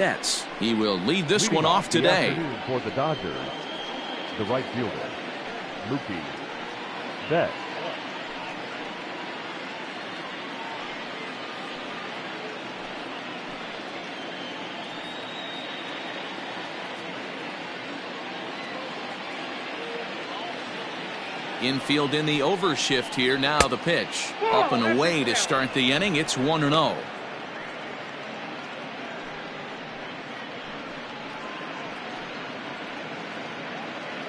Jets. He will lead this one off today. For the Dodgers, the right fielder, Mookie Betts. Infield in the overshift here. Now the pitch. Up and away to start the inning. It's 1-0.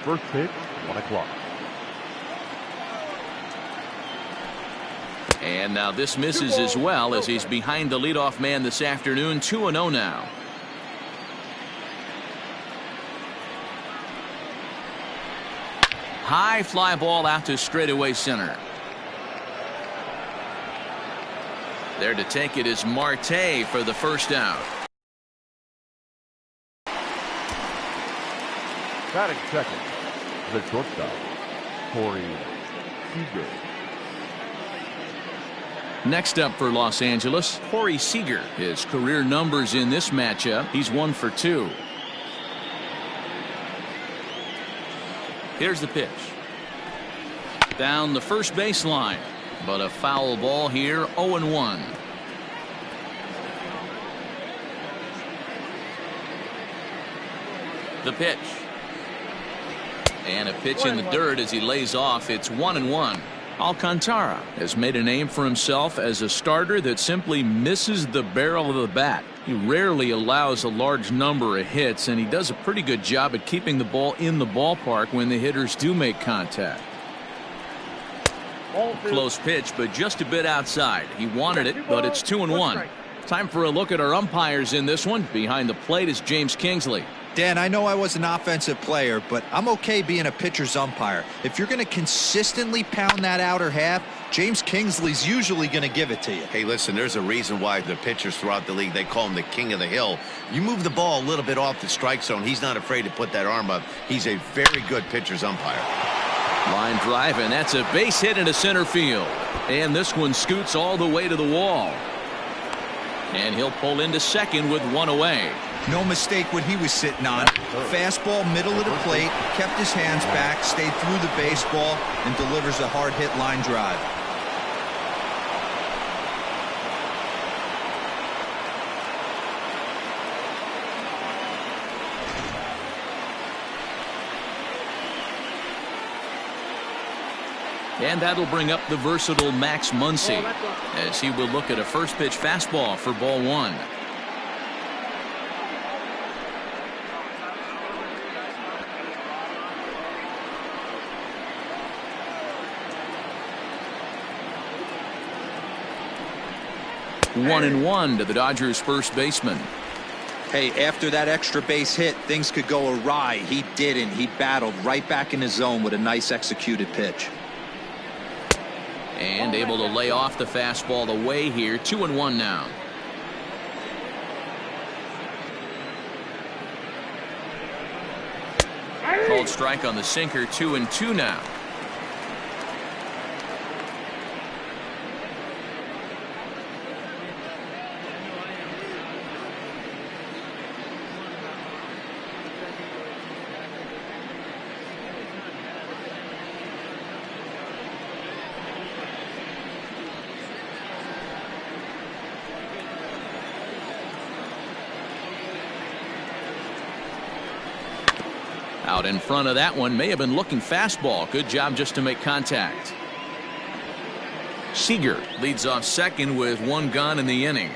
First pitch, 1 o'clock. And now this misses as well as he's behind the leadoff man this afternoon. 2-0 now. High fly ball out to straightaway center. There to take it is Marte for the first out. Batting second, the shortstop, Corey Seager. Next up for Los Angeles, Corey Seager. His career numbers in this matchup, he's 1 for 2. Here's the pitch. Down the first baseline, but a foul ball here. 0-1. The pitch. And a pitch in the dirt as he lays off. It's 1-1. Alcantara has made a name for himself as a starter that simply misses the barrel of the bat. He rarely allows a large number of hits, and he does a pretty good job at keeping the ball in the ballpark when the hitters do make contact. Close pitch, but just a bit outside. He wanted it, but it's 2-1. Time for a look at our umpires in this one. Behind the plate is James Kingsley. Dan, I know I was an offensive player, but I'm okay being a pitcher's umpire. If you're going to consistently pound that outer half, James Kingsley's usually going to give it to you. Hey, listen, there's a reason why the pitchers throughout the league, they call him the king of the hill. You move the ball a little bit off the strike zone, he's not afraid to put that arm up. He's a very good pitcher's umpire. Line drive, and that's a base hit into center field. And this one scoots all the way to the wall. And he'll pull into second with 1 away. No mistake what he was sitting on. Fastball middle of the plate, kept his hands back, stayed through the baseball, and delivers a hard hit line drive. And that'll bring up the versatile Max Muncy as he will look at a first pitch fastball for ball 1. One and 1 to the Dodgers first baseman. Hey, after that extra base hit, things could go awry. He didn't. He battled right back in his zone with a nice executed pitch. And able to lay off the fastball away here. 2-1 now. Called strike on the sinker. 2-2 now. Out in front of that one, may have been looking fastball. Good job just to make contact. Seager leads off second with 1 gone in the inning.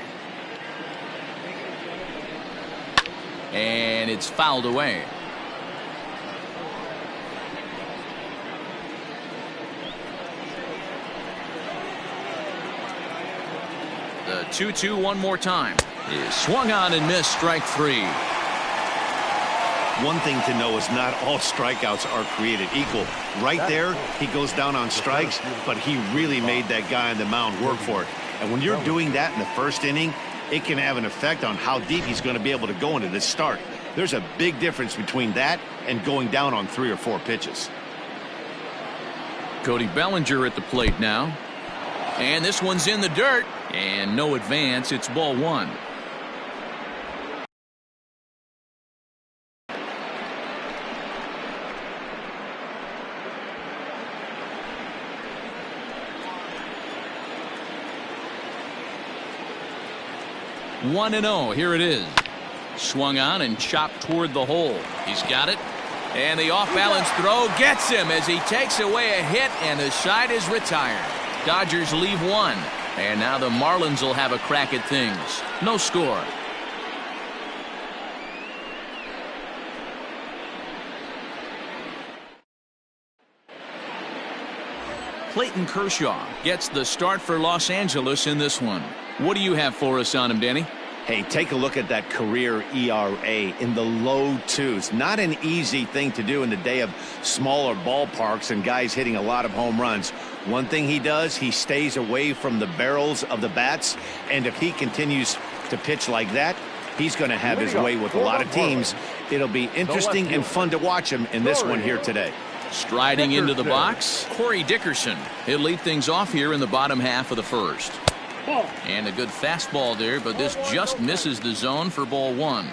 And it's fouled away. The 2-2 one more time is swung on and missed. Strike 3. One thing to know is not all strikeouts are created equal. Right there, he goes down on strikes, but he really made that guy on the mound work for it. And when you're doing that in the first inning, it can have an effect on how deep he's going to be able to go into this start. There's a big difference between that and going down on 3 or 4 pitches. Cody Bellinger at the plate now. And this one's in the dirt. And no advance. It's ball 1. 1-0. Here it is. Swung on and chopped toward the hole. He's got it. And the off-balance throw gets him as he takes away a hit, and the side is retired. Dodgers leave one. And now the Marlins will have a crack at things. No score. Clayton Kershaw gets the start for Los Angeles in this one. What do you have for us on him, Danny? Hey, take a look at that career ERA in the low twos. Not an easy thing to do in the day of smaller ballparks and guys hitting a lot of home runs. One thing he does, he stays away from the barrels of the bats, and if he continues to pitch like that, he's going to have his way with a lot of teams. It'll be interesting and fun to watch him in this one here today. Striding into the box, Corey Dickerson. He'll lead things off here in the bottom half of the first. And a good fastball there, but this just misses the zone for ball one.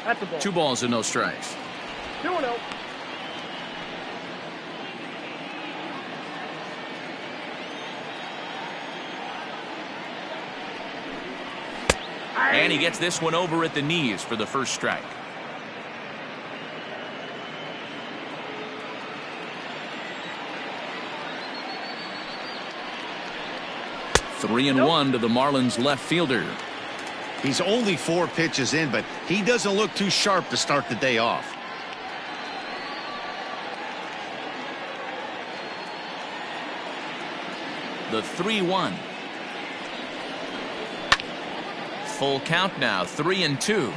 That's a ball. 2 balls and no strikes. 2-0. And he gets this one over at the knees for the first strike. Three and one to the Marlins left fielder. He's only 4 pitches in, but he doesn't look too sharp to start the day off. The 3-1. Full count now, 3-2.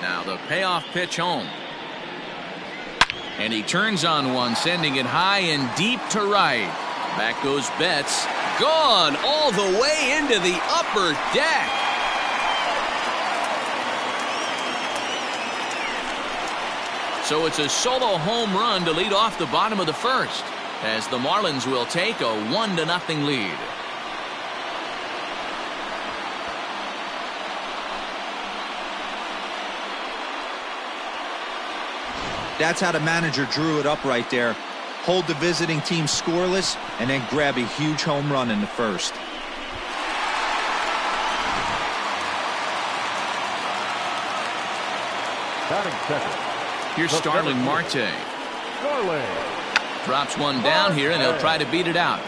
Now the payoff pitch home. And he turns on one, sending it high and deep to right. Back goes Betts. Gone all the way into the upper deck. So it's a solo home run to lead off the bottom of the first, as the Marlins will take a 1-0 lead. That's how the manager drew it up right there. Hold the visiting team scoreless and then grab a huge home run in the first. Batting second. Here's Starling Marte. Drops one down here, and he'll try to beat it out.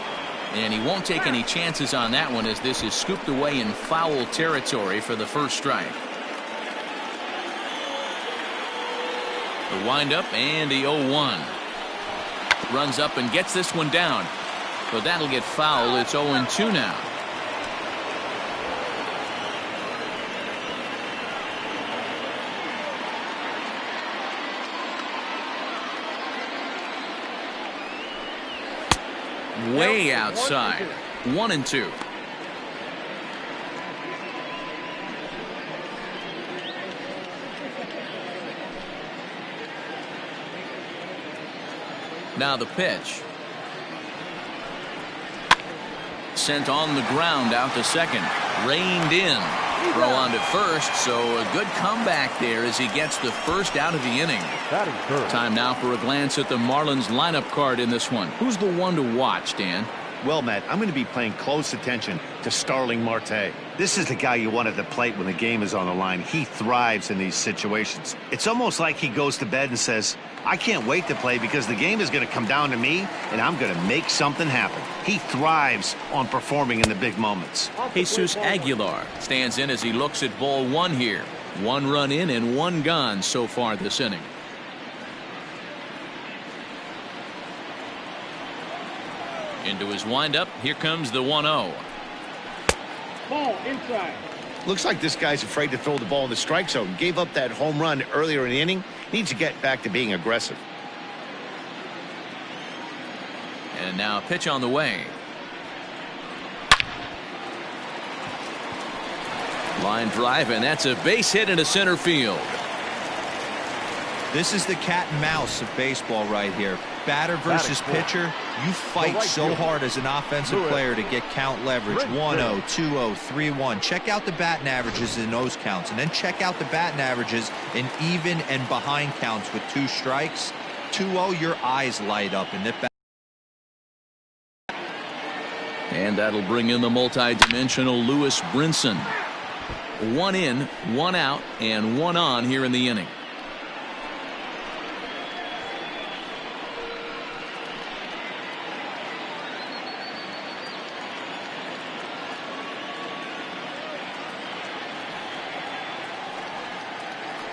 And he won't take any chances on that one, as this is scooped away in foul territory for the first strike. The windup and the 0-1. Runs up and gets this one down. But that'll get foul. It's 0-2 now. Way outside. 1-2. Now the pitch. Sent on the ground out to second. Reined in. Throw on to first, so a good comeback there as he gets the first out of the inning. Time now for a glance at the Marlins lineup card in this one. Who's the one to watch, Dan? Well, Matt, I'm going to be paying close attention to Starling Marte. This is the guy you want at the plate when the game is on the line. He thrives in these situations. It's almost like he goes to bed and says, I can't wait to play because the game is going to come down to me and I'm going to make something happen. He thrives on performing in the big moments. Jesus Aguilar stands in as he looks at ball one here. 1 run in and 1 gone so far this inning. Into his windup. Here comes the 1-0. Ball inside. Looks like this guy's afraid to throw the ball in the strike zone. Gave up that home run earlier in the inning. Needs to get back to being aggressive. And now a pitch on the way. Line drive, and that's a base hit into center field. This is the cat and mouse of baseball right here. batter versus pitcher, you fight so hard as an offensive player to get count leverage. 1-0, 2-0, 3-1. Check out the batting averages in those counts, and then check out the batting averages in even and behind counts with 2 strikes. 2-0, your eyes light up. And that'll bring in the multi-dimensional Lewis Brinson. 1 in, 1 out, and 1 on here in the inning.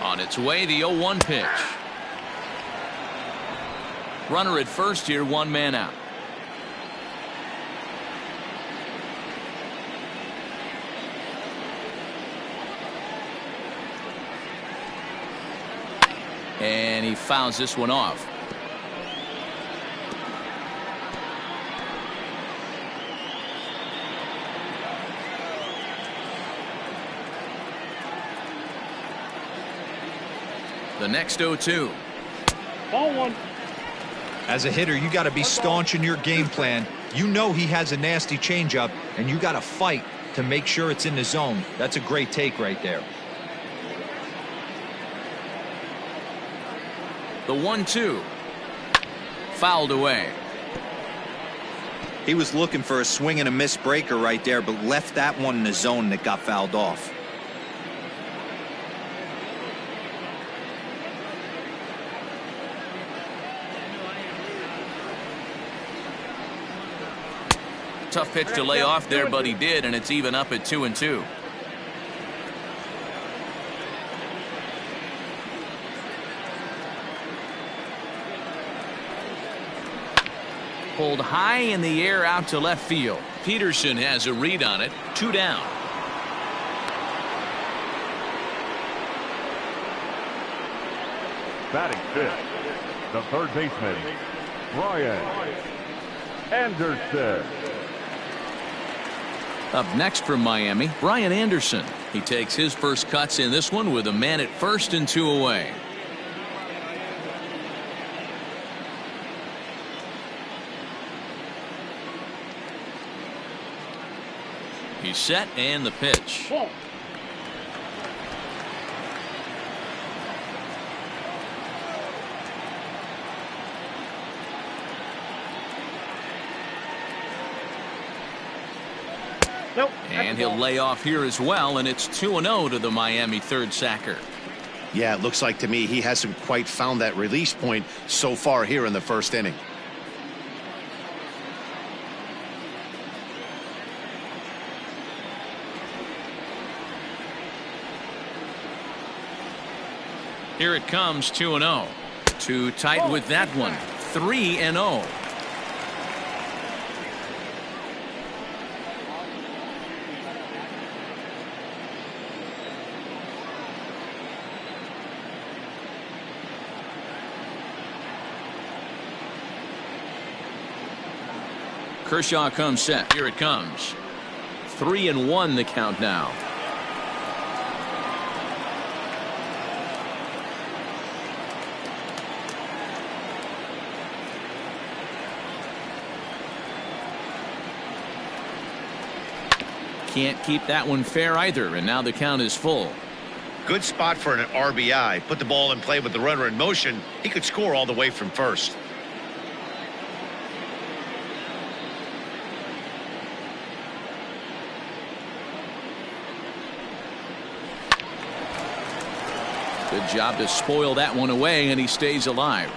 On its way, the 0-1 pitch. Runner at first here, 1 man out. And he fouls this one off. The next 0-2. Ball 1. As a hitter, you got to be staunch in your game plan. You know he has a nasty changeup, and you got to fight to make sure it's in the zone. That's a great take right there. The 1-2. Fouled away. He was looking for a swing and a miss breaker right there, but left that one in the zone that got fouled off. Tough pitch to lay off there, but he did, and it's even up at 2-2. Pulled high in the air out to left field. Peterson has a read on it. 2 down. Batting fifth, the third baseman, Brian Anderson. Up next from Miami, Brian Anderson. He takes his first cuts in this one with a man at first and 2 away. He's set, and the pitch. Ball. Nope. And he'll lay off here as well, and it's 2-0 to the Miami third sacker. Yeah, it looks like to me he hasn't quite found that release point so far here in the first inning. Here it comes, 2-0. Too tight with that one. 3-0. Kershaw comes set. Here it comes. 3-1 the count now. Can't keep that one fair either, and now the count is full. Good spot for an RBI. Put the ball in play with the runner in motion. He could score all the way from first. Good job to spoil that one away, and he stays alive.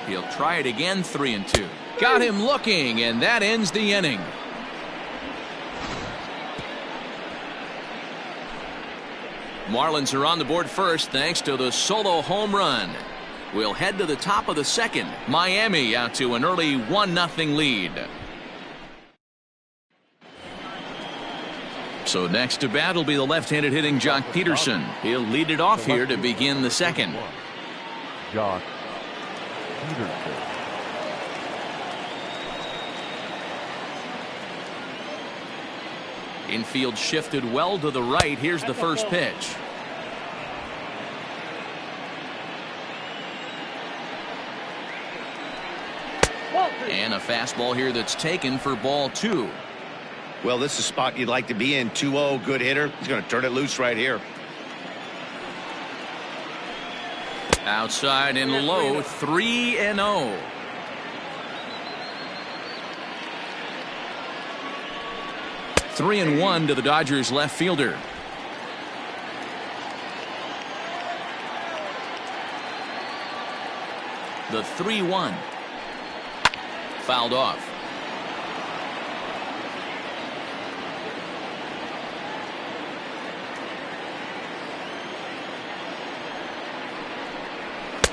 He'll try it again. 3-2. Got him looking, and that ends the inning. Marlins are on the board first thanks to the solo home run. We'll head to the top of the second. Miami out to an early 1-0 lead. So next to bat will be the left-handed hitting Jock Peterson. He'll lead it off here to begin the second. Jock Peterson. Infield shifted well to the right. Here's the first pitch. And a fastball here that's taken for ball 2. Well, this is a spot you'd like to be in. 2-0, good hitter. He's going to turn it loose right here. Outside and low, 3-0. Three and 1 to the Dodgers left fielder. The 3-1. Fouled off.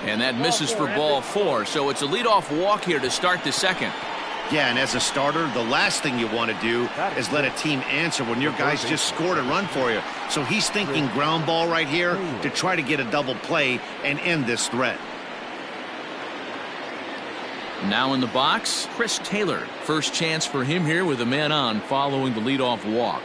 And that misses for ball 4, so it's a leadoff walk here to start the second. Yeah, and as a starter, the last thing you want to do is let a team answer when your guys just scored a run for you. So he's thinking ground ball right here to try to get a double play and end this threat. Now in the box, Chris Taylor. First chance for him here with a man on following the leadoff walk.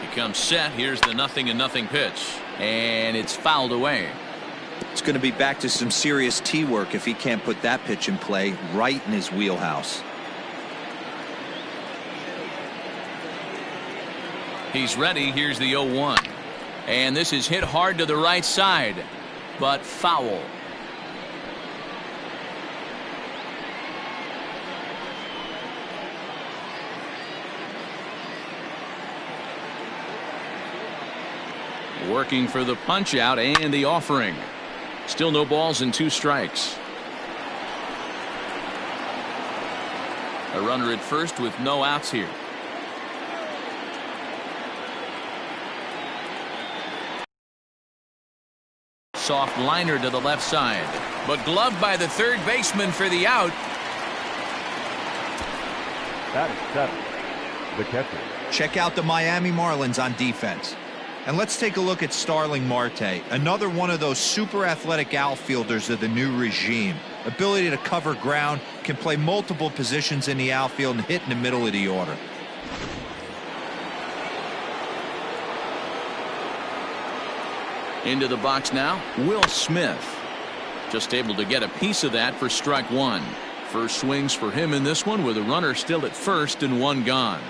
He comes set. Here's the 0-0 pitch. And it's fouled away. It's going to be back to some serious tee work if he can't put that pitch in play right in his wheelhouse. He's ready. Here's the 0-1. And this is hit hard to the right side, but foul. Working for the punch out and the offering. Still no balls and 2 strikes. A runner at first with no outs here. Soft liner to the left side, but gloved by the third baseman for the out. That is 7. The catcher. Check out the Miami Marlins on defense. And let's take a look at Starling Marte, another one of those super athletic outfielders of the new regime. Ability to cover ground, can play multiple positions in the outfield and hit in the middle of the order. Into the box now, Will Smith. Just able to get a piece of that for strike 1. First swings for him in this one with a runner still at first and 1 gone.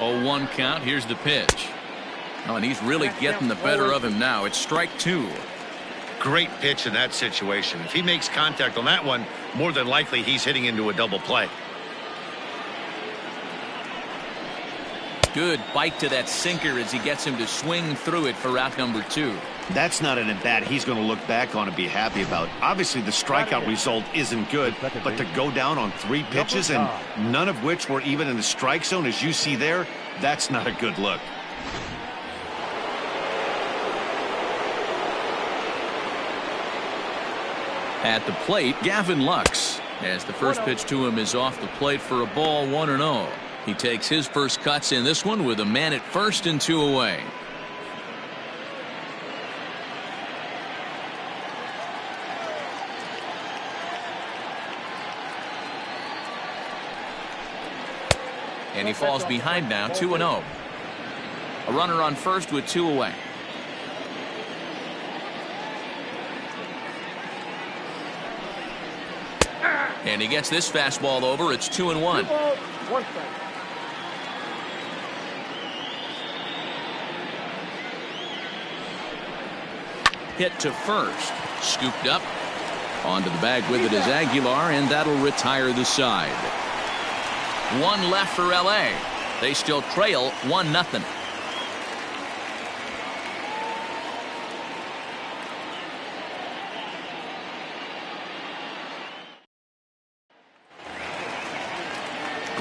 Oh, 1 count. Here's the pitch. Oh, and he's really getting the better of him now. It's strike 2. Great pitch in that situation. If he makes contact on that one, more than likely he's hitting into a double play. Good bite to that sinker as he gets him to swing through it for out number 2. That's not an at-bat he's going to look back on and be happy about. Obviously, the strikeout result isn't good, but to go down on 3 pitches and none of which were even in the strike zone, as you see there, that's not a good look. At the plate, Gavin Lux, as the first pitch to him is off the plate for a ball, 1-0. He takes his first cuts in this one with a man at first and 2 away. And he falls behind now, 2-0. A runner on first with 2 away. And he gets this fastball over. It's 2-1. 1 strike. Hit to first. Scooped up. Onto the bag with it is Aguilar, and that'll retire the side. 1 left for LA. They still trail 1-0.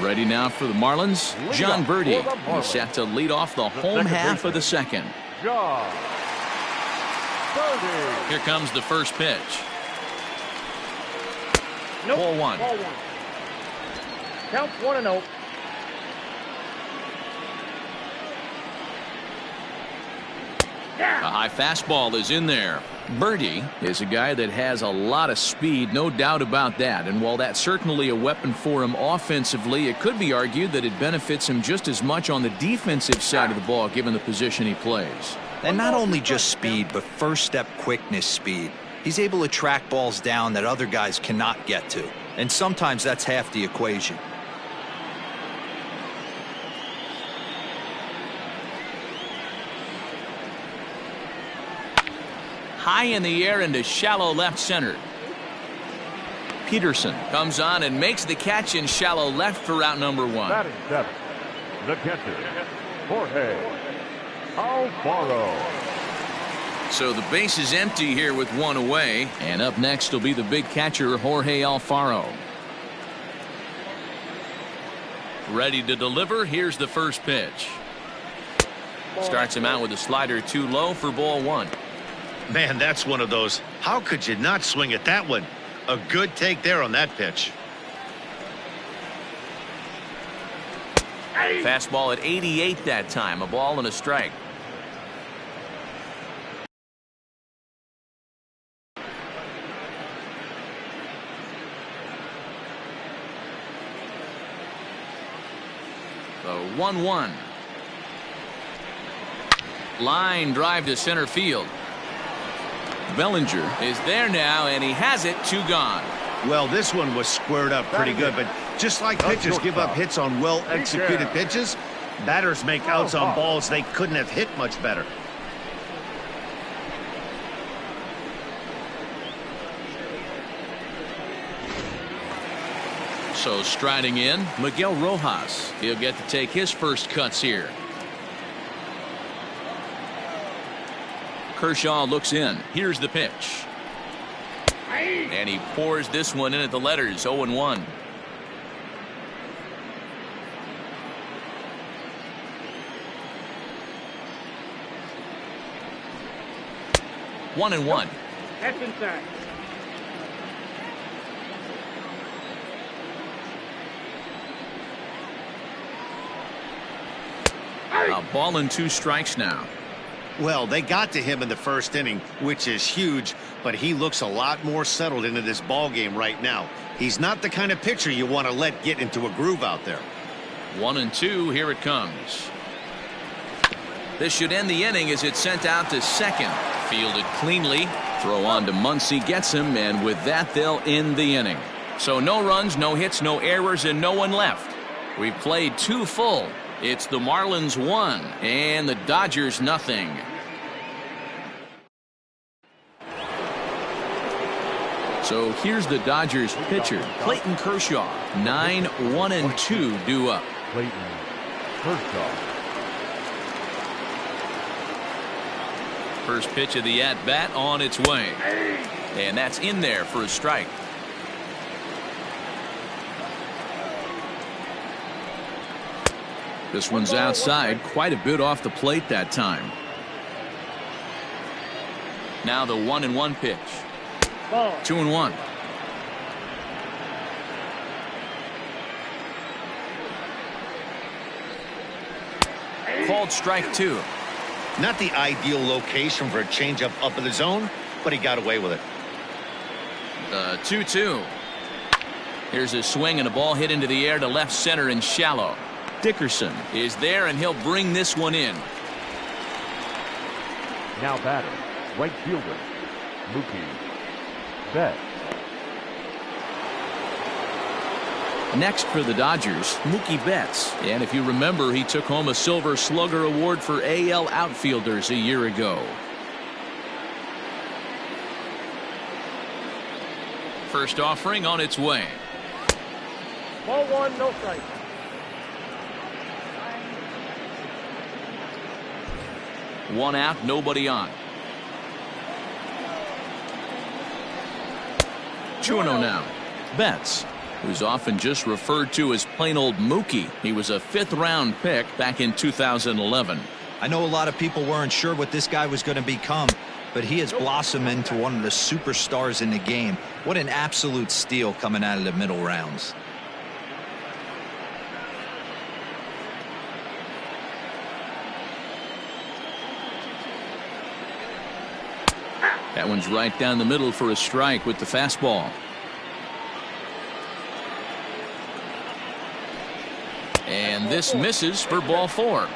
Ready now for the Marlins, John Birdie. He's set to lead off the home half of the second. John Birdie. Here comes the first pitch. Nope. Ball 1. Ball 1. Count 1-0. A high fastball is in there. Birdie is a guy that has a lot of speed, no doubt about that. And while that's certainly a weapon for him offensively, it could be argued that it benefits him just as much on the defensive side of the ball, given the position he plays. And not only just speed, but first step quickness speed. He's able to track balls down that other guys cannot get to. And sometimes that's half the equation. High in the air into shallow left center. Peterson comes on and makes the catch in shallow left for out number 1. Batting 7, the catcher, Jorge Alfaro. So the base is empty here with 1 away. And up next will be the big catcher, Jorge Alfaro. Ready to deliver. Here's the first pitch. Starts him out with a slider too low for ball 1. Man, that's one of those. How could you not swing at that one? A good take there on that pitch. Fastball at 88 that time. A ball and a strike. The 1-1. Line drive to center field. Bellinger is there now, and he has it. 2 gone. Well, this one was squared up pretty good, but just like pitchers give up hits on well-executed pitches, batters make outs on balls they couldn't have hit much better. So striding in, Miguel Rojas. He'll get to take his first cuts here. Kershaw looks in. Here's the pitch. And he pours this one in at the letters. 0-1. One and one. That's inside. A ball and 2 strikes now. Well, they got to him in the first inning, which is huge, but he looks a lot more settled into this ball game right now. He's not the kind of pitcher you want to let get into a groove out there. 1 and 2. Here it comes. This should end the inning as it's sent out to second. Fielded cleanly. Throw on to Muncy, gets him, and with that they'll end the inning. So no runs, no hits, no errors, and no one left. We've played 2 full. It's the Marlins 1 and the Dodgers nothing. So here's the Dodgers pitcher, Clayton Kershaw. 9-1-2 due up. Clayton Kershaw. First pitch of the at-bat on its way. And that's in there for a strike. This one's outside, quite a bit off the plate that time. Now the 1-1 pitch. 2-1. Called strike 2. Not the ideal location for a changeup up in the zone, but he got away with it. The 2-2. Here's a swing and a ball hit into the air to left center and shallow. Dickerson is there, and he'll bring this one in. Now batting, right fielder, Mookie Betts. Next for the Dodgers, Mookie Betts. And if you remember, he took home a Silver Slugger Award for AL outfielders a year ago. First offering on its way. Ball 1, no strike. One out, nobody on. 2-0 now. Betts, who's often just referred to as plain old Mookie. He was a 5th-round pick back in 2011. I know a lot of people weren't sure what this guy was going to become, but he has blossomed into one of the superstars in the game. What an absolute steal coming out of the middle rounds. That one's right down the middle for a strike with the fastball. And this misses for ball 4.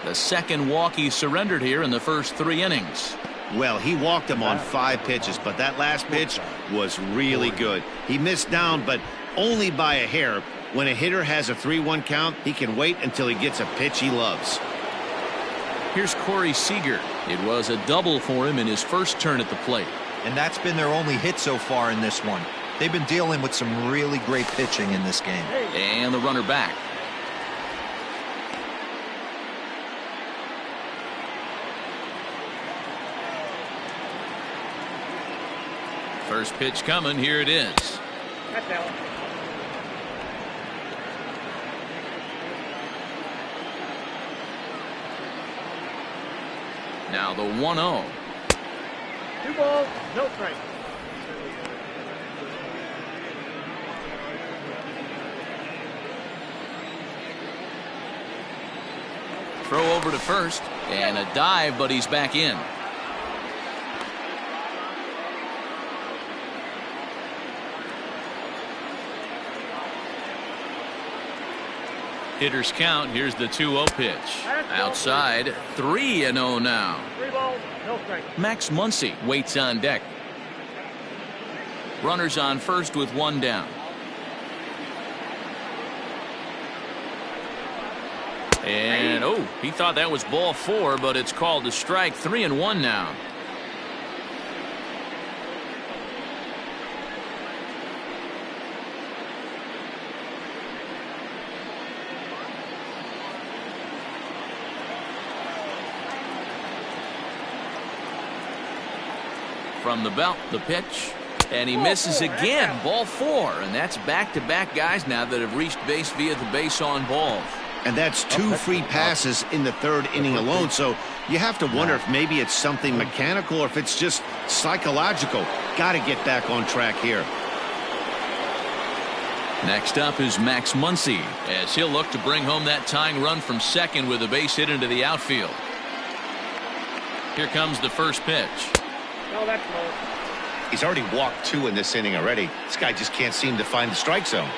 The second walk he surrendered here in the first 3 innings. Well, he walked him on 5 pitches, but that last pitch was really good. He missed down, but only by a hair. When a hitter has a 3-1 count, he can wait until he gets a pitch he loves. Here's Corey Seager. It was a double for him in his first turn at the plate. And that's been their only hit so far in this one. They've been dealing with some really great pitching in this game. And the runner back. First pitch coming. Here it is. That's out. Now the 1-0. 2 balls, no strike. Throw over to first. And a dive, but he's back in. Hitters count. Here's the 2-0 pitch. Outside. 3-0 now. 3 balls, no strike. Max Muncy waits on deck. Runners on first with 1 down. And he thought that was ball 4, but it's called a strike. 3-1 now. From the belt, the pitch, and he misses again. Ball 4, and that's back-to-back guys now that have reached base via the base on balls. And that's 2 free passes in the 3rd inning alone, so you have to wonder if maybe it's something mechanical or if it's just psychological. Got to get back on track here. Next up is Max Muncy, as he'll look to bring home that tying run from second with a base hit into the outfield. Here comes the first pitch. No, that's low. He's already walked 2 in this inning already. This guy just can't seem to find the strike zone.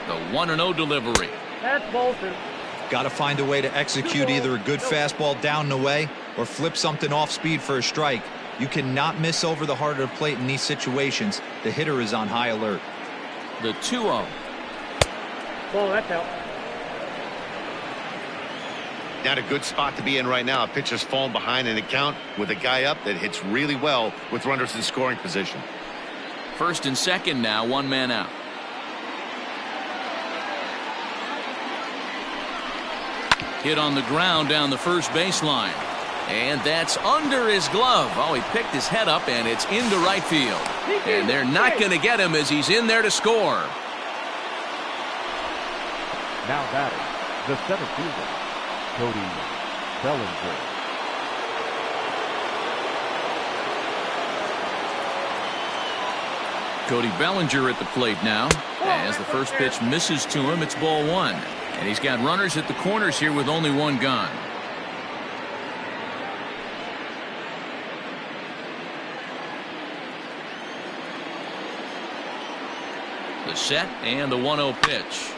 The 1-0 delivery. That's Bolton. Got to find a way to execute either a good fastball down and away or flip something off speed for a strike. You cannot miss over the heart of the plate in these situations. The hitter is on high alert. The 2-0. Ball, that's out. Not a good spot to be in right now. A pitcher's falling behind in the count with a guy up that hits really well with runners in scoring position. First and second now, 1 man out. Hit on the ground down the first baseline. And that's under his glove. Oh, he picked his head up, and it's into right field. And they're not going to get him as he's in there to score. Now batting, the center fielder, Cody Bellinger. Cody Bellinger at the plate now. As the first pitch misses to him, it's ball 1. And he's got runners at the corners here with only 1 gone. The set and the 1-0 pitch.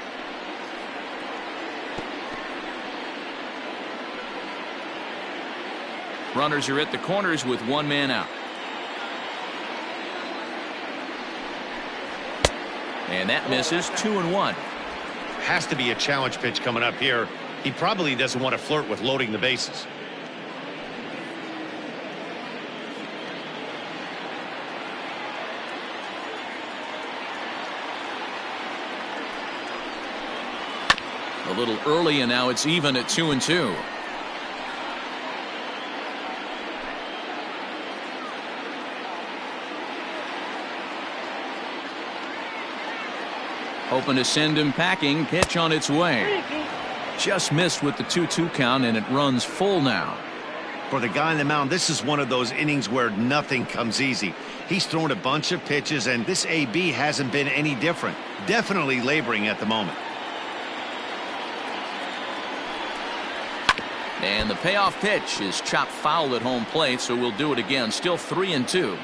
Runners are at the corners with 1 man out. And that misses. 2-1. Has to be a challenge pitch coming up here. He probably doesn't want to flirt with loading the bases. A little early, and now it's even at 2-2. Hoping to send him packing. Pitch on its way. Just missed with the 2-2 count, and it runs full now. For the guy on the mound, this is one of those innings where nothing comes easy. He's thrown a bunch of pitches, and this AB hasn't been any different. Definitely laboring at the moment. And the payoff pitch is chopped foul at home plate, so we'll do it again. Still 3-2.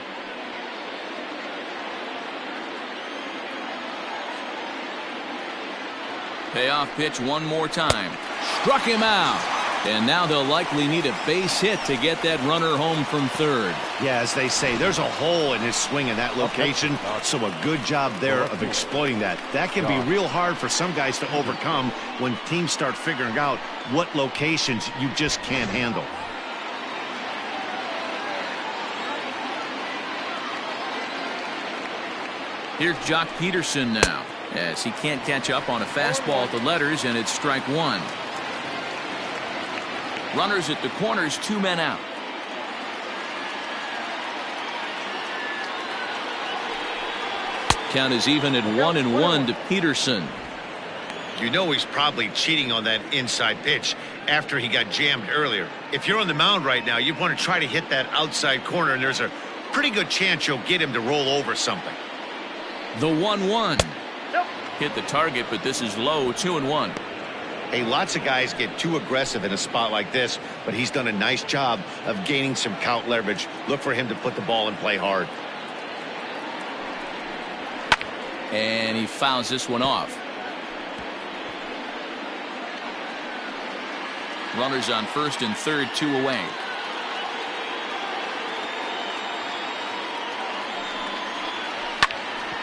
Payoff pitch one more time. Struck him out. And now they'll likely need a base hit to get that runner home from third. Yeah, as they say, there's a hole in his swing in that location, so a good job there of exploiting that. That can be real hard for some guys to overcome when teams start figuring out what locations you just can't handle. Here's Jock Peterson now, as he can't catch up on a fastball at the letters, and it's strike one. Runners at the corners, 2 men out. Count is even at 1-1 to Peterson. You know he's probably cheating on that inside pitch after he got jammed earlier. If you're on the mound right now, you want to try to hit that outside corner, and there's a pretty good chance you'll get him to roll over something. The 1-1. Hit the target, but this is low, 2-1. Hey, lots of guys get too aggressive in a spot like this, but he's done a nice job of gaining some count leverage. Look for him to put the ball in play hard. And he fouls this one off. Runners on first and third, 2 away.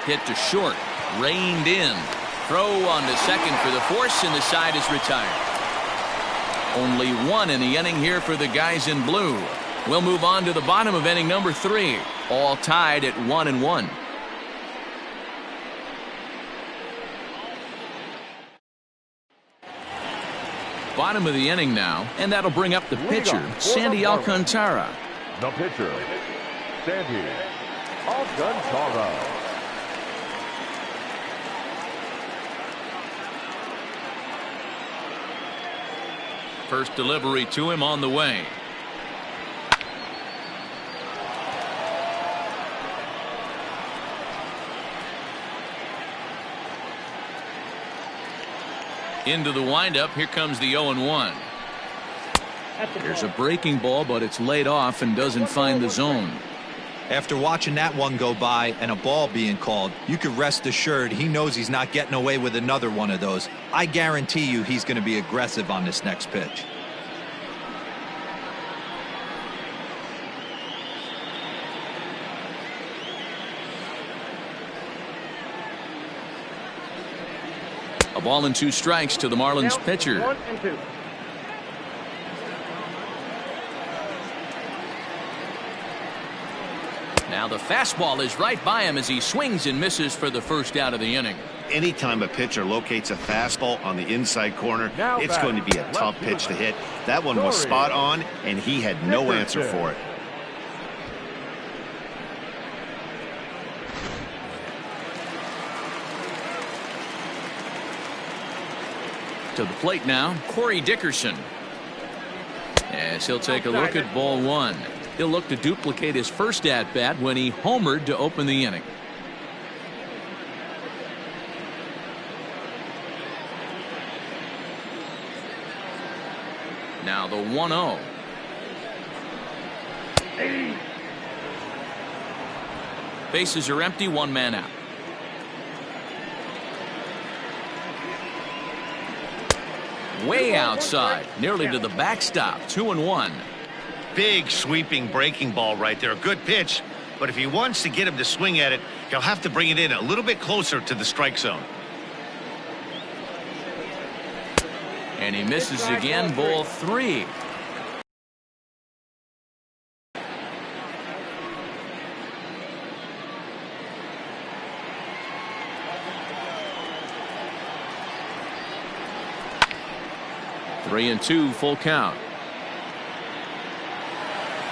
Hit to short, reined in. Throw on to second for the force, and the side is retired. Only 1 in the inning here for the guys in blue. We'll move on to the bottom of inning number 3. All tied at 1-1. Bottom of the inning now, and that'll bring up the pitcher, Sandy Alcantara. The pitcher, Sandy Alcantara. First delivery to him on the way. Into the windup. Here comes the 0-1. There's a breaking ball, but it's laid off and doesn't find the zone. After watching that one go by and a ball being called, you can rest assured he knows he's not getting away with another one of those. I guarantee you he's going to be aggressive on this next pitch. A ball and 2 strikes to the Marlins pitcher. 1-2. Now the fastball is right by him as he swings and misses for the first out of the inning. Anytime a pitcher locates a fastball on the inside corner, it's going to be a tough pitch to hit. That one was spot on, and he had no answer for it. To the plate now, Corey Dickerson. As he'll take a look at ball 1. He'll look to duplicate his first at-bat when he homered to open the inning. Now the 1-0. Bases are empty, 1 man out. Way outside, nearly to the backstop, 2-1. Big sweeping breaking ball right there. A good pitch, but if he wants to get him to swing at it, he'll have to bring it in a little bit closer to the strike zone. And he misses again, ball 3. Three and 2, full count.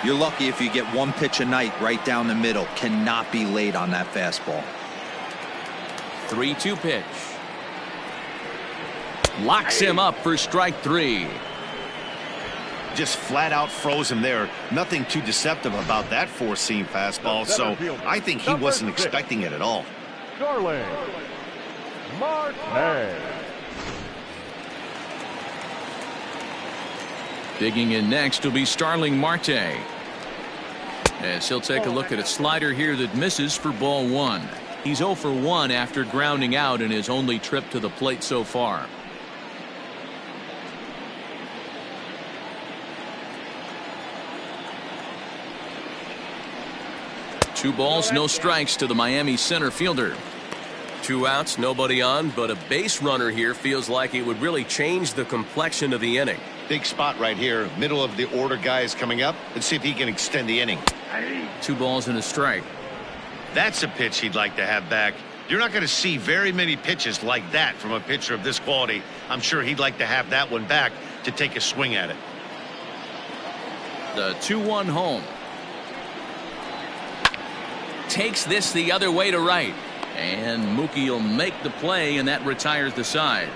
You're lucky if you get 1 pitch a night right down the middle. Cannot be late on that fastball. 3-2 pitch. Locks him up for strike 3. Just flat out froze him there. Nothing too deceptive about that 4-seam fastball, so I think he wasn't expecting it at all. Starling Marte. Digging in next will be Starling Marte. As he'll take a look at a slider here that misses for ball 1. He's 0 for 1 after grounding out in his only trip to the plate so far. Two balls, no strikes to the Miami center fielder. 2 outs, nobody on, but a base runner here feels like it would really change the complexion of the inning. Big spot right here. Middle of the order guy is coming up. Let's see if he can extend the inning. 2 balls and a strike. That's a pitch he'd like to have back. You're not going to see very many pitches like that from a pitcher of this quality. I'm sure he'd like to have that one back to take a swing at it. The 2-1 home. Takes this the other way to right. And Mookie will make the play, and that retires the side.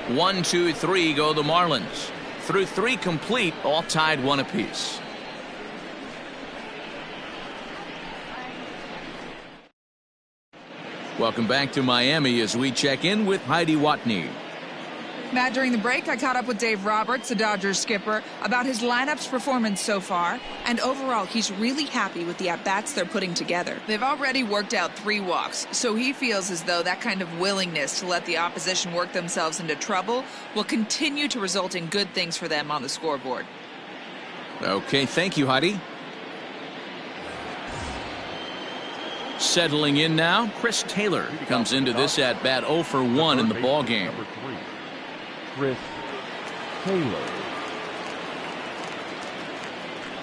1, 2, 3 go the Marlins. Through 3 complete, all tied 1 apiece. Welcome back to Miami as we check in with Heidi Watney. Matt, during the break, I caught up with Dave Roberts, the Dodgers skipper, about his lineup's performance so far. And overall, he's really happy with the at-bats they're putting together. They've already worked out 3 walks, so he feels as though that kind of willingness to let the opposition work themselves into trouble will continue to result in good things for them on the scoreboard. Okay, thank you, Heidi. Settling in now, Chris Taylor comes into this at-bat 0 for 1 in the ballgame. Number 3, Chris Taylor.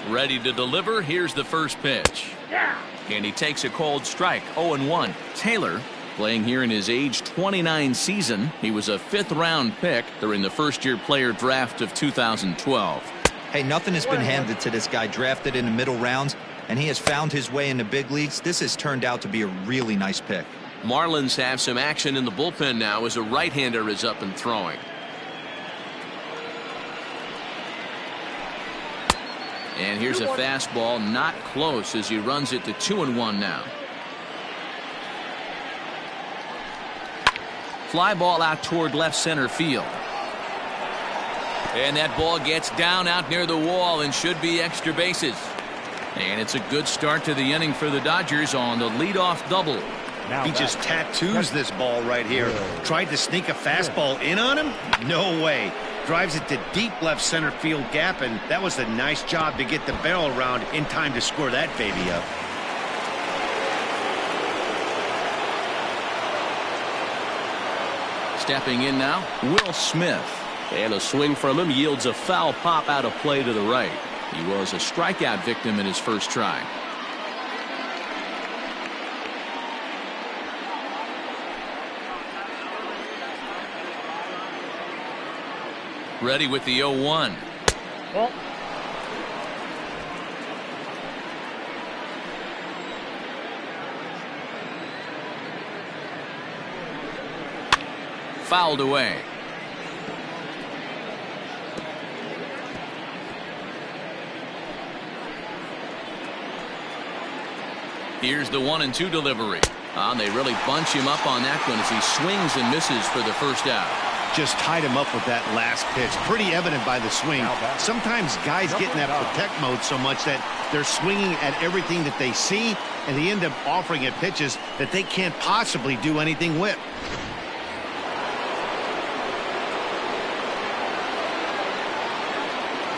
Ready to deliver. Here's the first pitch. And he takes a cold strike. 0-1. Taylor playing here in his age 29 season. He was a 5th-round pick during the first-year player draft of 2012. Hey, nothing has been handed to this guy. Drafted in the middle rounds, and he has found his way in the big leagues. This has turned out to be a really nice pick. Marlins have some action in the bullpen now as a right-hander is up and throwing. And here's a fastball, not close, as he runs it to 2-1 now. Fly ball out toward left center field. And that ball gets down out near the wall and should be extra bases. And it's a good start to the inning for the Dodgers on the leadoff double. He just tattoos this ball right here. Tried to sneak a fastball in on him? No way. Drives it to deep left center field gap, and that was a nice job to get the barrel around in time to score that baby up. Stepping in now, Will Smith. And a swing from him yields a foul pop out of play to the right. He was a strikeout victim in his first try. Ready with the 0-1. Well, Fouled away. Here's the 1-2 delivery. And they really bunch him up on that one as he swings and misses for the first out. Just tied him up with that last pitch. Pretty evident by the swing. Sometimes guys get in that protect mode so much that they're swinging at everything that they see, and they end up offering at pitches that they can't possibly do anything with.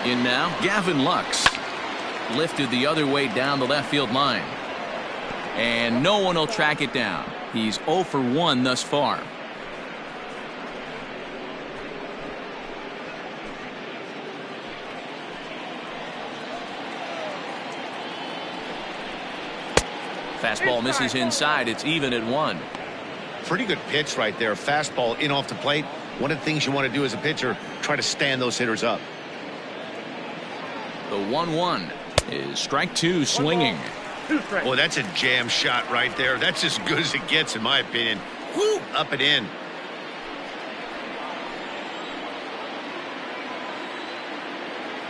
In now, Gavin Lux. Lifted the other way down the left field line. And no one will track it down. He's 0 for 1 thus far. Fastball misses inside. It's even at 1. Pretty good pitch right there. Fastball in off the plate. One of the things you want to do as a pitcher, try to stand those hitters up. The 1-1 is strike 2 swinging. Boy, that's a jam shot right there. That's as good as it gets, in my opinion. Woo! Up and in.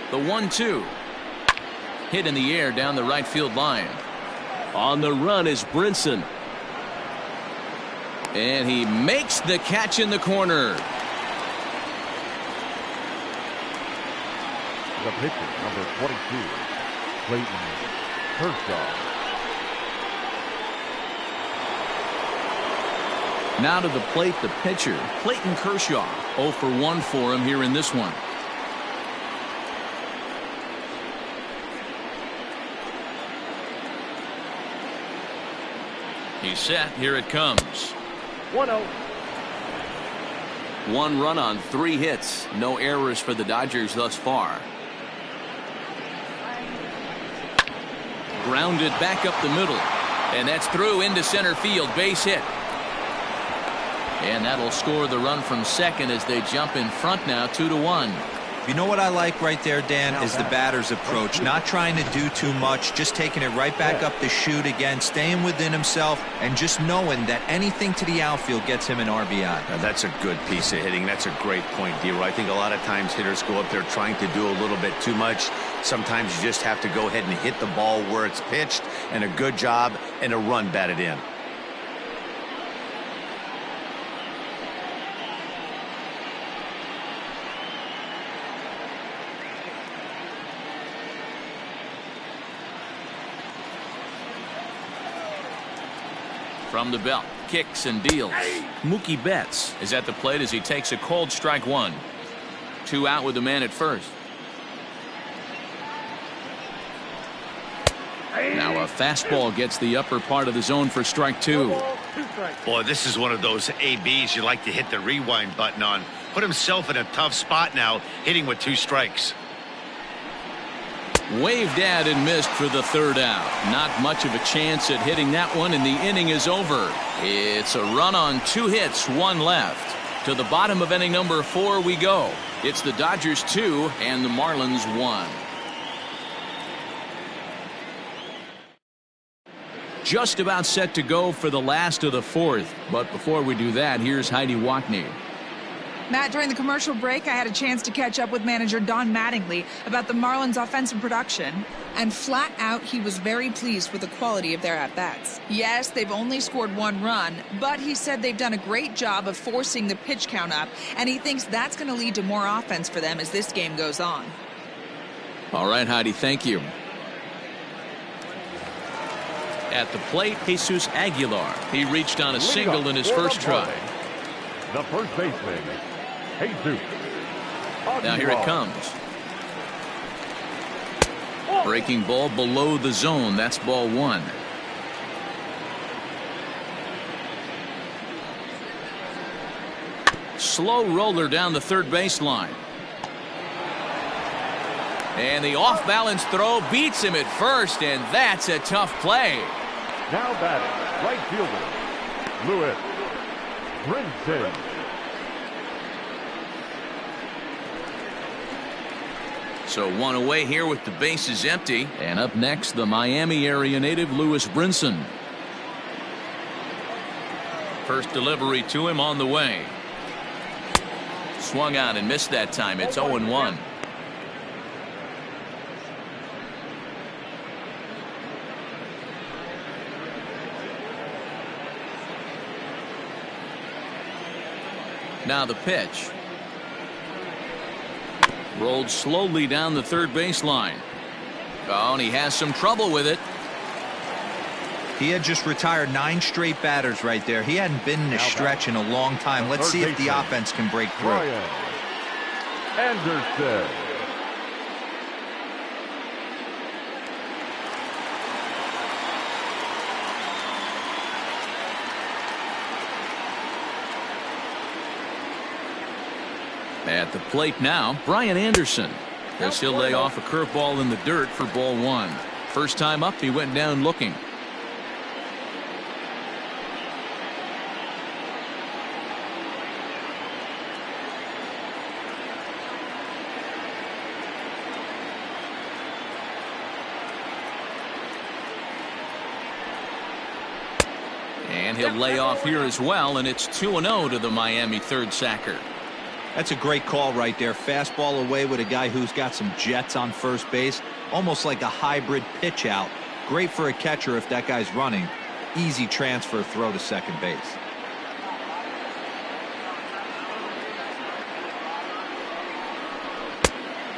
The 1-2. Hit in the air down the right field line. On the run is Brinson. And he makes the catch in the corner. the pitcher, number 22, Clayton Kershaw. Now to the plate, the pitcher, Clayton Kershaw. 0 for 1 for him here in this one. He's set. Here it comes. 1-0. 1 run on 3 hits. No errors for the Dodgers thus far. Grounded back up the middle. And that's through into center field. Base hit. And that'll score the run from second as they jump in front now 2-1. You know what I like right there, Dan, is the batter's approach. Not trying to do too much, just taking it right back up the chute again, staying within himself, and just knowing that anything to the outfield gets him an RBI. Now, that's a good piece of hitting. That's a great point, D-Roy. I think a lot of times hitters go up there trying to do a little bit too much. Sometimes you just have to go ahead and hit the ball where it's pitched, and a good job, and a run batted in. From the belt, kicks and deals. Mookie Betts is at the plate as he takes a cold strike 1. 2 out with the man at first. Now a fastball gets the upper part of the zone for strike 2. Boy, this is one of those ABs you like to hit the rewind button on. Put himself in a tough spot now, hitting with 2 strikes. Waved at and missed for the 3rd out. Not much of a chance at hitting that one, and the inning is over. It's a run on 2 hits, 1 left. To the bottom of inning number 4 we go. It's the Dodgers 2 and the Marlins 1. Just about set to go for the last of the 4th. But before we do that, here's Heidi Watney. Matt, during the commercial break, I had a chance to catch up with manager Don Mattingly about the Marlins' offensive production. And flat out, he was very pleased with the quality of their at-bats. Yes, they've only scored 1 run, but he said they've done a great job of forcing the pitch count up, and he thinks that's going to lead to more offense for them as this game goes on. All right, Heidi, thank you. At the plate, Jesus Aguilar. He reached on a single in his first try. The first baseman, Jesus. Now here it comes. Breaking ball below the zone. That's ball 1. Slow roller down the third baseline. And the off-balance throw beats him at first, and that's a tough play. Now batting, right fielder, Lewis Brinson. So 1 away here with the bases empty. And up next, the Miami area native Lewis Brinson. First delivery to him on the way. Swung on and missed that time. It's 0-1. Now the pitch. Rolled slowly down the third baseline. Oh, and he has some trouble with it. He had just retired 9 straight batters right there. He hadn't been in a stretch in a long time. Let's see if the offense can break through. Brian Anderson. At the plate now, Brian Anderson. As he'll lay off a curveball in the dirt for ball 1. First time up, he went down looking. And he'll lay off here as well, and it's 2-0 to the Miami third sacker. That's a great call right there. Fastball away with a guy who's got some jets on first base. Almost like a hybrid pitch out. Great for a catcher if that guy's running. Easy transfer throw to second base.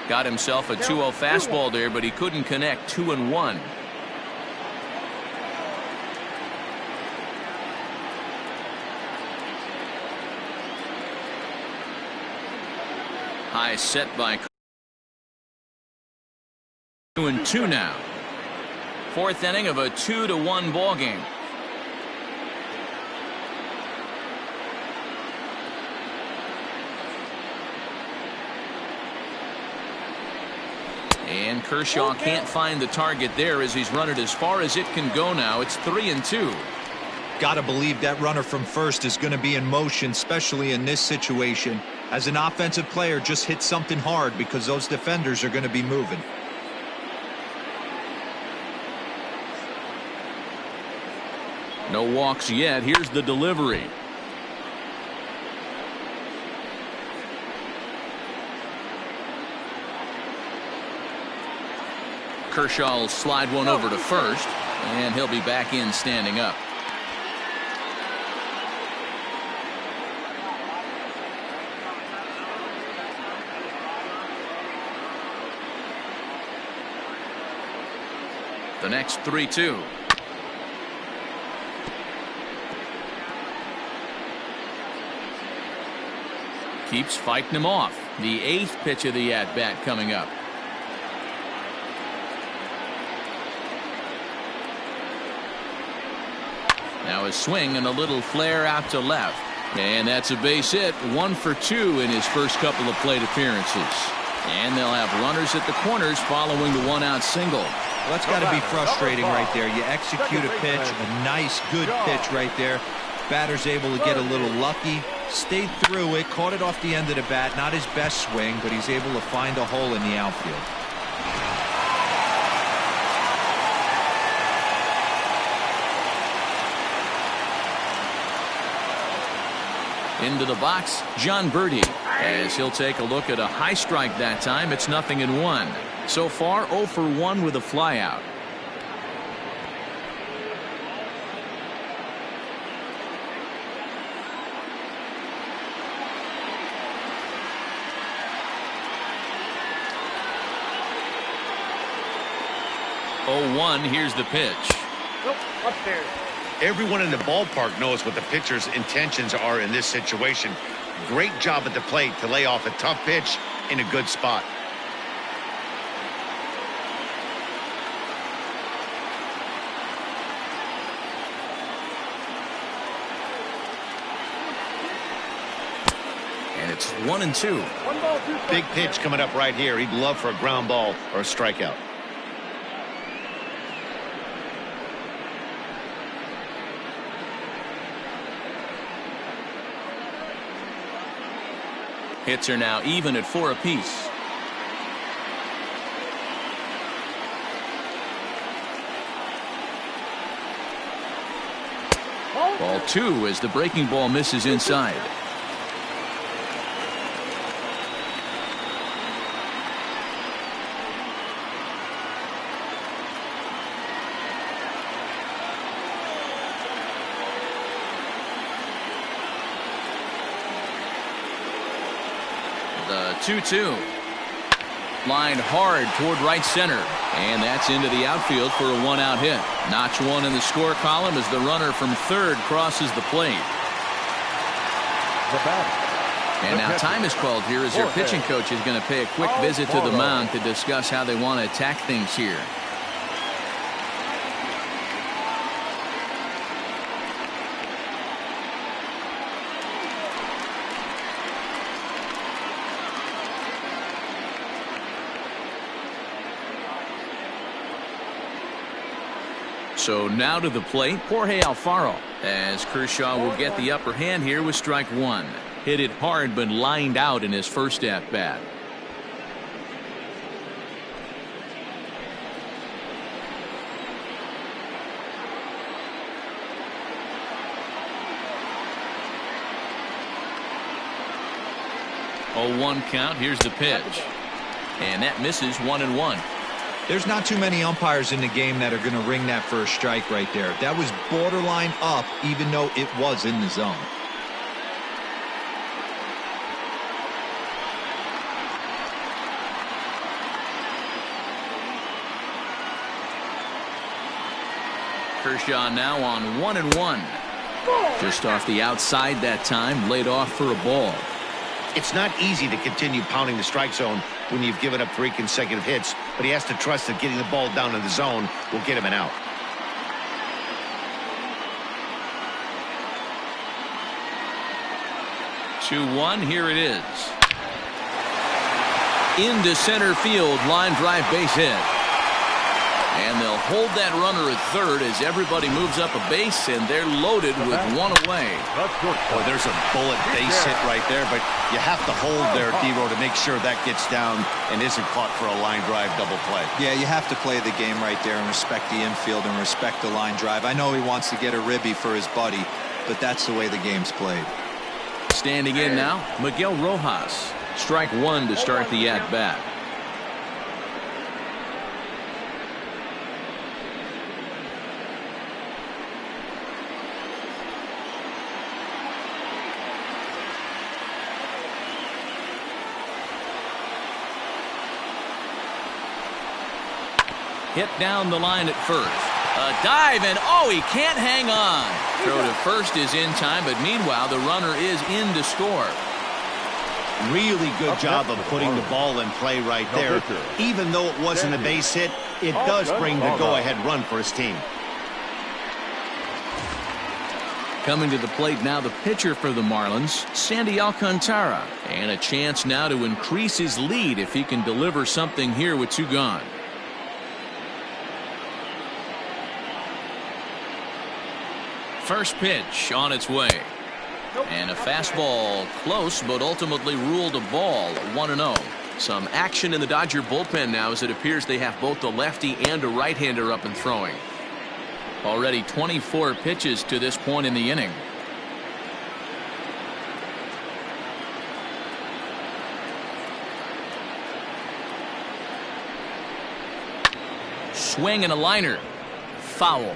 Got himself a 2-0 fastball there, but he couldn't connect. 2-1. High set by 2-2 now. Fourth inning of a 2-1 ball game. And Kershaw can't find the target there as he's run it as far as it can go now. It's 3-2. Gotta believe that runner from first is going to be in motion, especially in this situation. As an offensive player, just hit something hard because those defenders are going to be moving. No walks yet. Here's the delivery. Kershaw will slide one over to first, and he'll be back in standing up. The next 3-2. Keeps fighting him off. The 8th pitch of the at-bat coming up. Now a swing and a little flare out to left. And that's a base hit. 1 for 2 in his first couple of plate appearances. And they'll have runners at the corners following the 1-out single. Well, that's got to be frustrating right there. You execute a pitch, a nice, good pitch right there. Batter's able to get a little lucky. Stayed through it, caught it off the end of the bat. Not his best swing, but he's able to find a hole in the outfield. Into the box, John Birdie, as he'll take a look at a high strike that time. It's 0-1. So far, 0 for 1 with a flyout. Here's the pitch. Nope, upstairs. Everyone in the ballpark knows what the pitcher's intentions are in this situation. Great job at the plate to lay off a tough pitch in a good spot. And it's 1-2. 1 ball, 2 strikes. Big pitch coming up right here. He'd love for a ground ball or a strikeout. Hits are now even at 4 apiece. Ball 2 as the breaking ball misses inside. The 2-2. Lined hard toward right center. And that's into the outfield for a 1-out hit. Notch 1 in the score column as the runner from third crosses the plate. And now time is called here as their pitching coach is going to pay a quick visit to the mound to discuss how they want to attack things here. So now to the plate, Jorge Alfaro, as Kershaw will get the upper hand here with strike 1. Hit it hard but lined out in his first at bat. Oh, 1 count. Here's the pitch. And that misses 1-1. There's not too many umpires in the game that are going to ring that for a strike right there. That was borderline up, even though it was in the zone. Kershaw now on 1-1. Just off the outside that time, laid off for a ball. It's not easy to continue pounding the strike zone when you've given up 3 consecutive hits, but he has to trust that getting the ball down in the zone will get him an out. Two-one, here it is. Into center field, line drive base hit. And they'll hold that runner at third as everybody moves up a base, and they're loaded with one away. Boy, there's a bullet base hit right there, but you have to hold there, D-Row, to make sure that gets down and isn't caught for a line drive double play. Yeah, you have to play the game right there and respect the infield and respect the line drive. I know he wants to get a ribby for his buddy, but that's the way the game's played. Standing in now, Miguel Rojas. Strike one to start the at-bat. Hit down the line at first. A dive, and oh, he can't hang on. Throw to first is in time, but meanwhile, the runner is in to score. Really good job of putting the ball in play right there. Even though it wasn't a base hit, it does bring the go-ahead run for his team. Coming to the plate now, the pitcher for the Marlins, Sandy Alcantara. And a chance now to increase his lead if he can deliver something here with 2 gone. First pitch on its way. And a fastball close, but ultimately ruled a ball. 1-0. Some action in the Dodger bullpen now as it appears they have both the lefty and a right-hander up and throwing. Already 24 pitches to this point in the inning. Swing and a liner. Foul.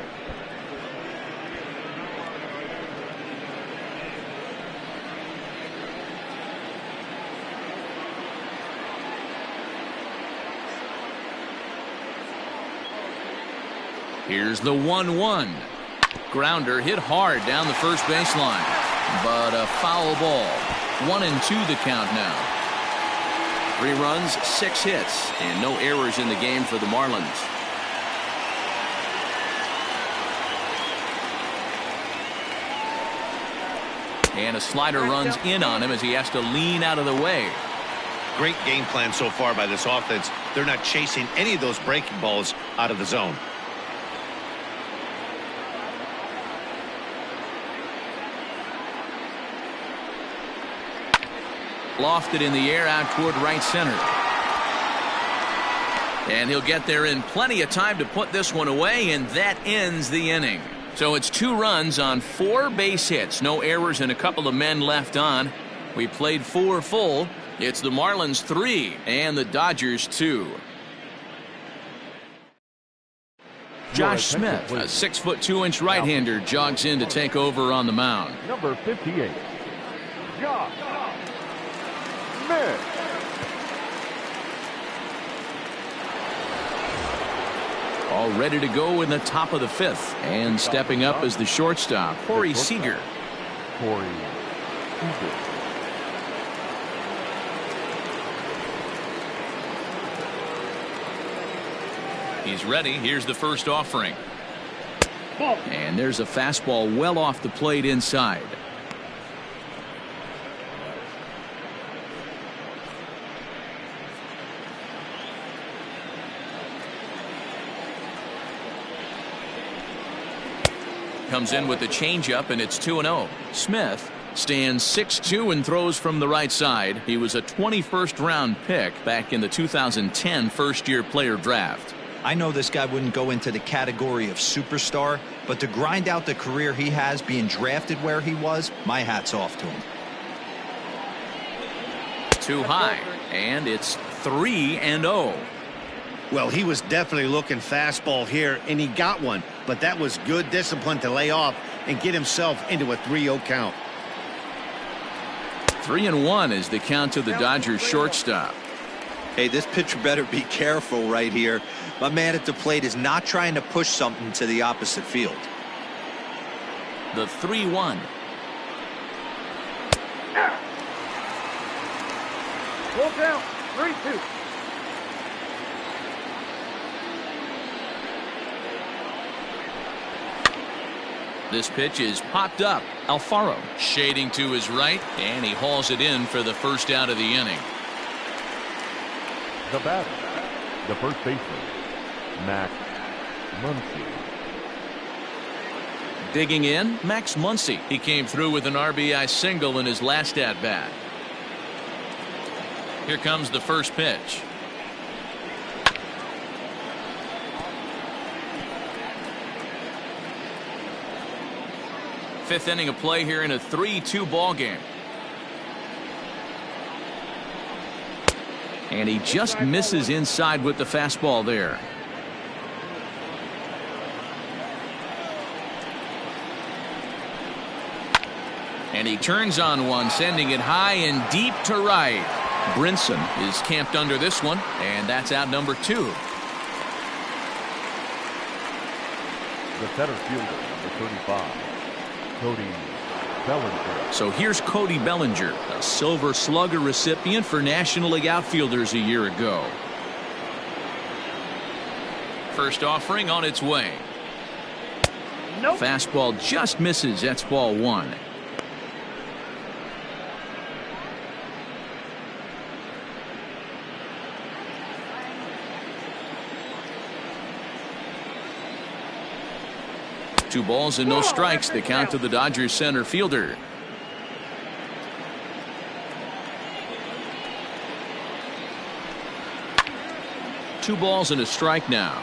Here's the 1-1. Grounder hit hard down the first baseline, but a foul ball. 1-2 the count now. 3 runs, 6 hits, and no errors in the game for the Marlins. And a slider runs in on him as he has to lean out of the way. Great game plan so far by this offense. They're not chasing any of those breaking balls out of the zone. Lofted in the air out toward right center. And he'll get there in plenty of time to put this one away, and that ends the inning. So it's 2 runs on 4 base hits. No errors and a couple of men left on. We played 4 full. It's the Marlins 3 and the Dodgers 2. Josh Smith, a 6'2" right-hander, jogs in to take over on the mound. Number 58, Josh Smith. All ready to go in the top of the 5th. And stepping up as the shortstop, Corey Seager. Corey Seager. He's ready. Here's the first offering. And there's a fastball well off the plate inside. Comes in with the changeup, and it's 2-0. Smith stands 6'2" and throws from the right side. He was a 21st round pick back in the 2010 first-year player draft. I know this guy wouldn't go into the category of superstar, but to grind out the career he has being drafted where he was, my hat's off to him. Too high, and it's 3-0. Well, he was definitely looking fastball here, and he got one, but that was good discipline to lay off and get himself into a 3-0 count. 3-1 is the count to the Dodgers shortstop. Hey, this pitcher better be careful right here. My man at the plate is not trying to push something to the opposite field. The 3-1. Full count. 3-2. This pitch is popped up. Alfaro shading to his right, and he hauls it in for the first out of the inning. The batter, the first baseman, Max Muncy. Digging in, Max Muncy. He came through with an RBI single in his last at-bat. Here comes the first pitch. Fifth inning of play here in a 3-2 ball game. And he just misses inside with the fastball there. And he turns on one, sending it high and deep to right. Brinson is camped under this one, and that's out number 2. The center fielder, number 35, Cody Bellinger. So here's Cody Bellinger, a Silver Slugger recipient for National League outfielders a year ago. First offering on its way. Nope. Fastball just misses. That's ball 1. Two balls and no strikes. The count to the Dodgers center fielder. Two balls and a strike now.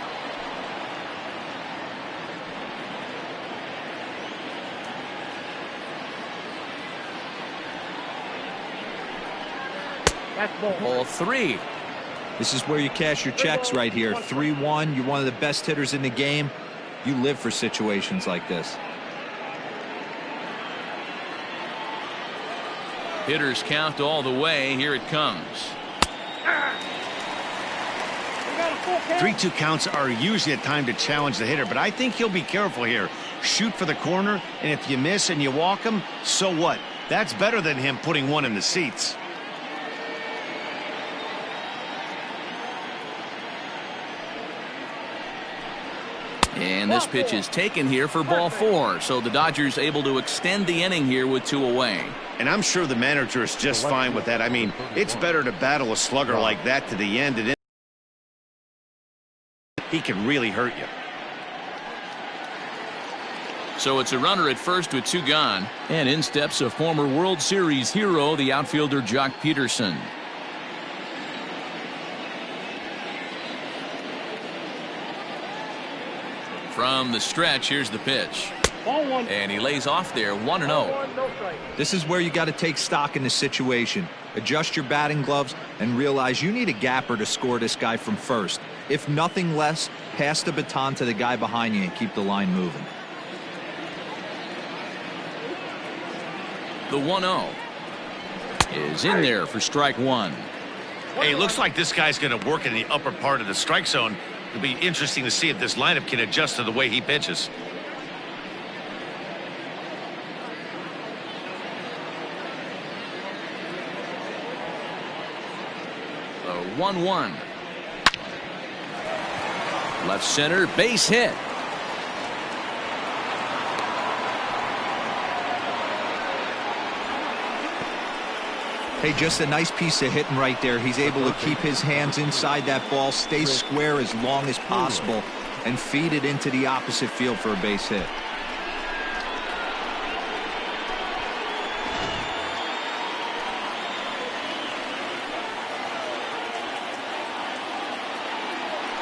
That's ball. Ball 3. This is where you cash your checks right here. 3-1. You're one of the best hitters in the game. You live for situations like this. Hitters count all the way. Here it comes. 3-2 counts are usually a time to challenge the hitter, but I think he'll be careful here. Shoot for the corner, and if you miss and you walk him, so what? That's better than him putting one in the seats. And this pitch is taken here for ball 4. So the Dodgers able to extend the inning here with 2 away. And I'm sure the manager is just fine with that. I mean, it's better to battle a slugger like that to the end. And he can really hurt you. So it's a runner at first with 2 gone. And in steps a former World Series hero, the outfielder Jock Peterson. From the stretch, here's the pitch. Ball 1. And he lays off there, 1-0. No strike. This is where you got to take stock in the situation. Adjust your batting gloves and realize you need a gapper to score this guy from first. If nothing less, pass the baton to the guy behind you and keep the line moving. The 1-0 is in there for strike 1. Hey, looks like this guy's going to work in the upper part of the strike zone. It'll be interesting to see if this lineup can adjust to the way he pitches. The 1-1. Left center, base hit. Hey, just a nice piece of hitting right there. He's able to keep his hands inside that ball, stay square as long as possible, and feed it into the opposite field for a base hit.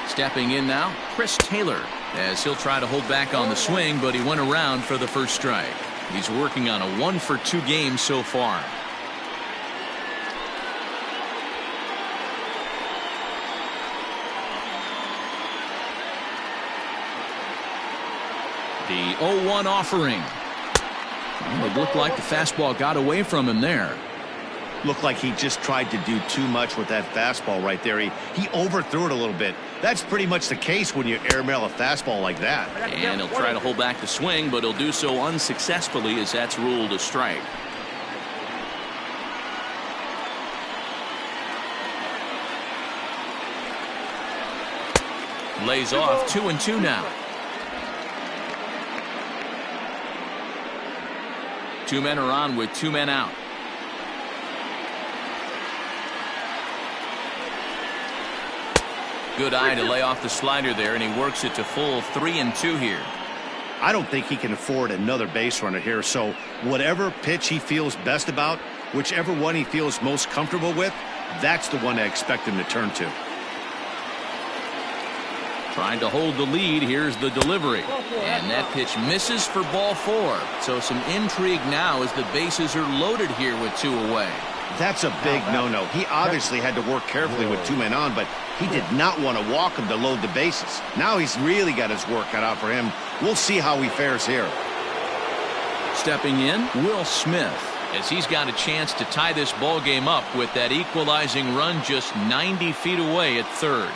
Stepping in now, Chris Taylor, as he'll try to hold back on the swing, but he went around for the first strike. He's working on a 1-for-2 game so far. The 0-1 offering. Well, it looked like the fastball got away from him there. Looked like he just tried to do too much with that fastball right there. He overthrew it a little bit. That's pretty much the case when you airmail a fastball like that. And he'll try to hold back the swing, but he'll do so unsuccessfully as that's ruled a strike. Lays off 2-2 now. 2 men are on with 2 men out. Good eye to lay off the slider there, and he works it to full 3-2 here. I don't think he can afford another base runner here, so whatever pitch he feels best about, whichever one he feels most comfortable with, that's the one I expect him to turn to. Trying to hold the lead. Here's the delivery. And that pitch misses for ball 4. So some intrigue now as the bases are loaded here with 2 away. That's a big no-no. He obviously had to work carefully with 2 men on, but he did not want to walk him to load the bases. Now he's really got his work cut out for him. We'll see how he fares here. Stepping in, Will Smith, as he's got a chance to tie this ball game up with that equalizing run just 90 feet away at third.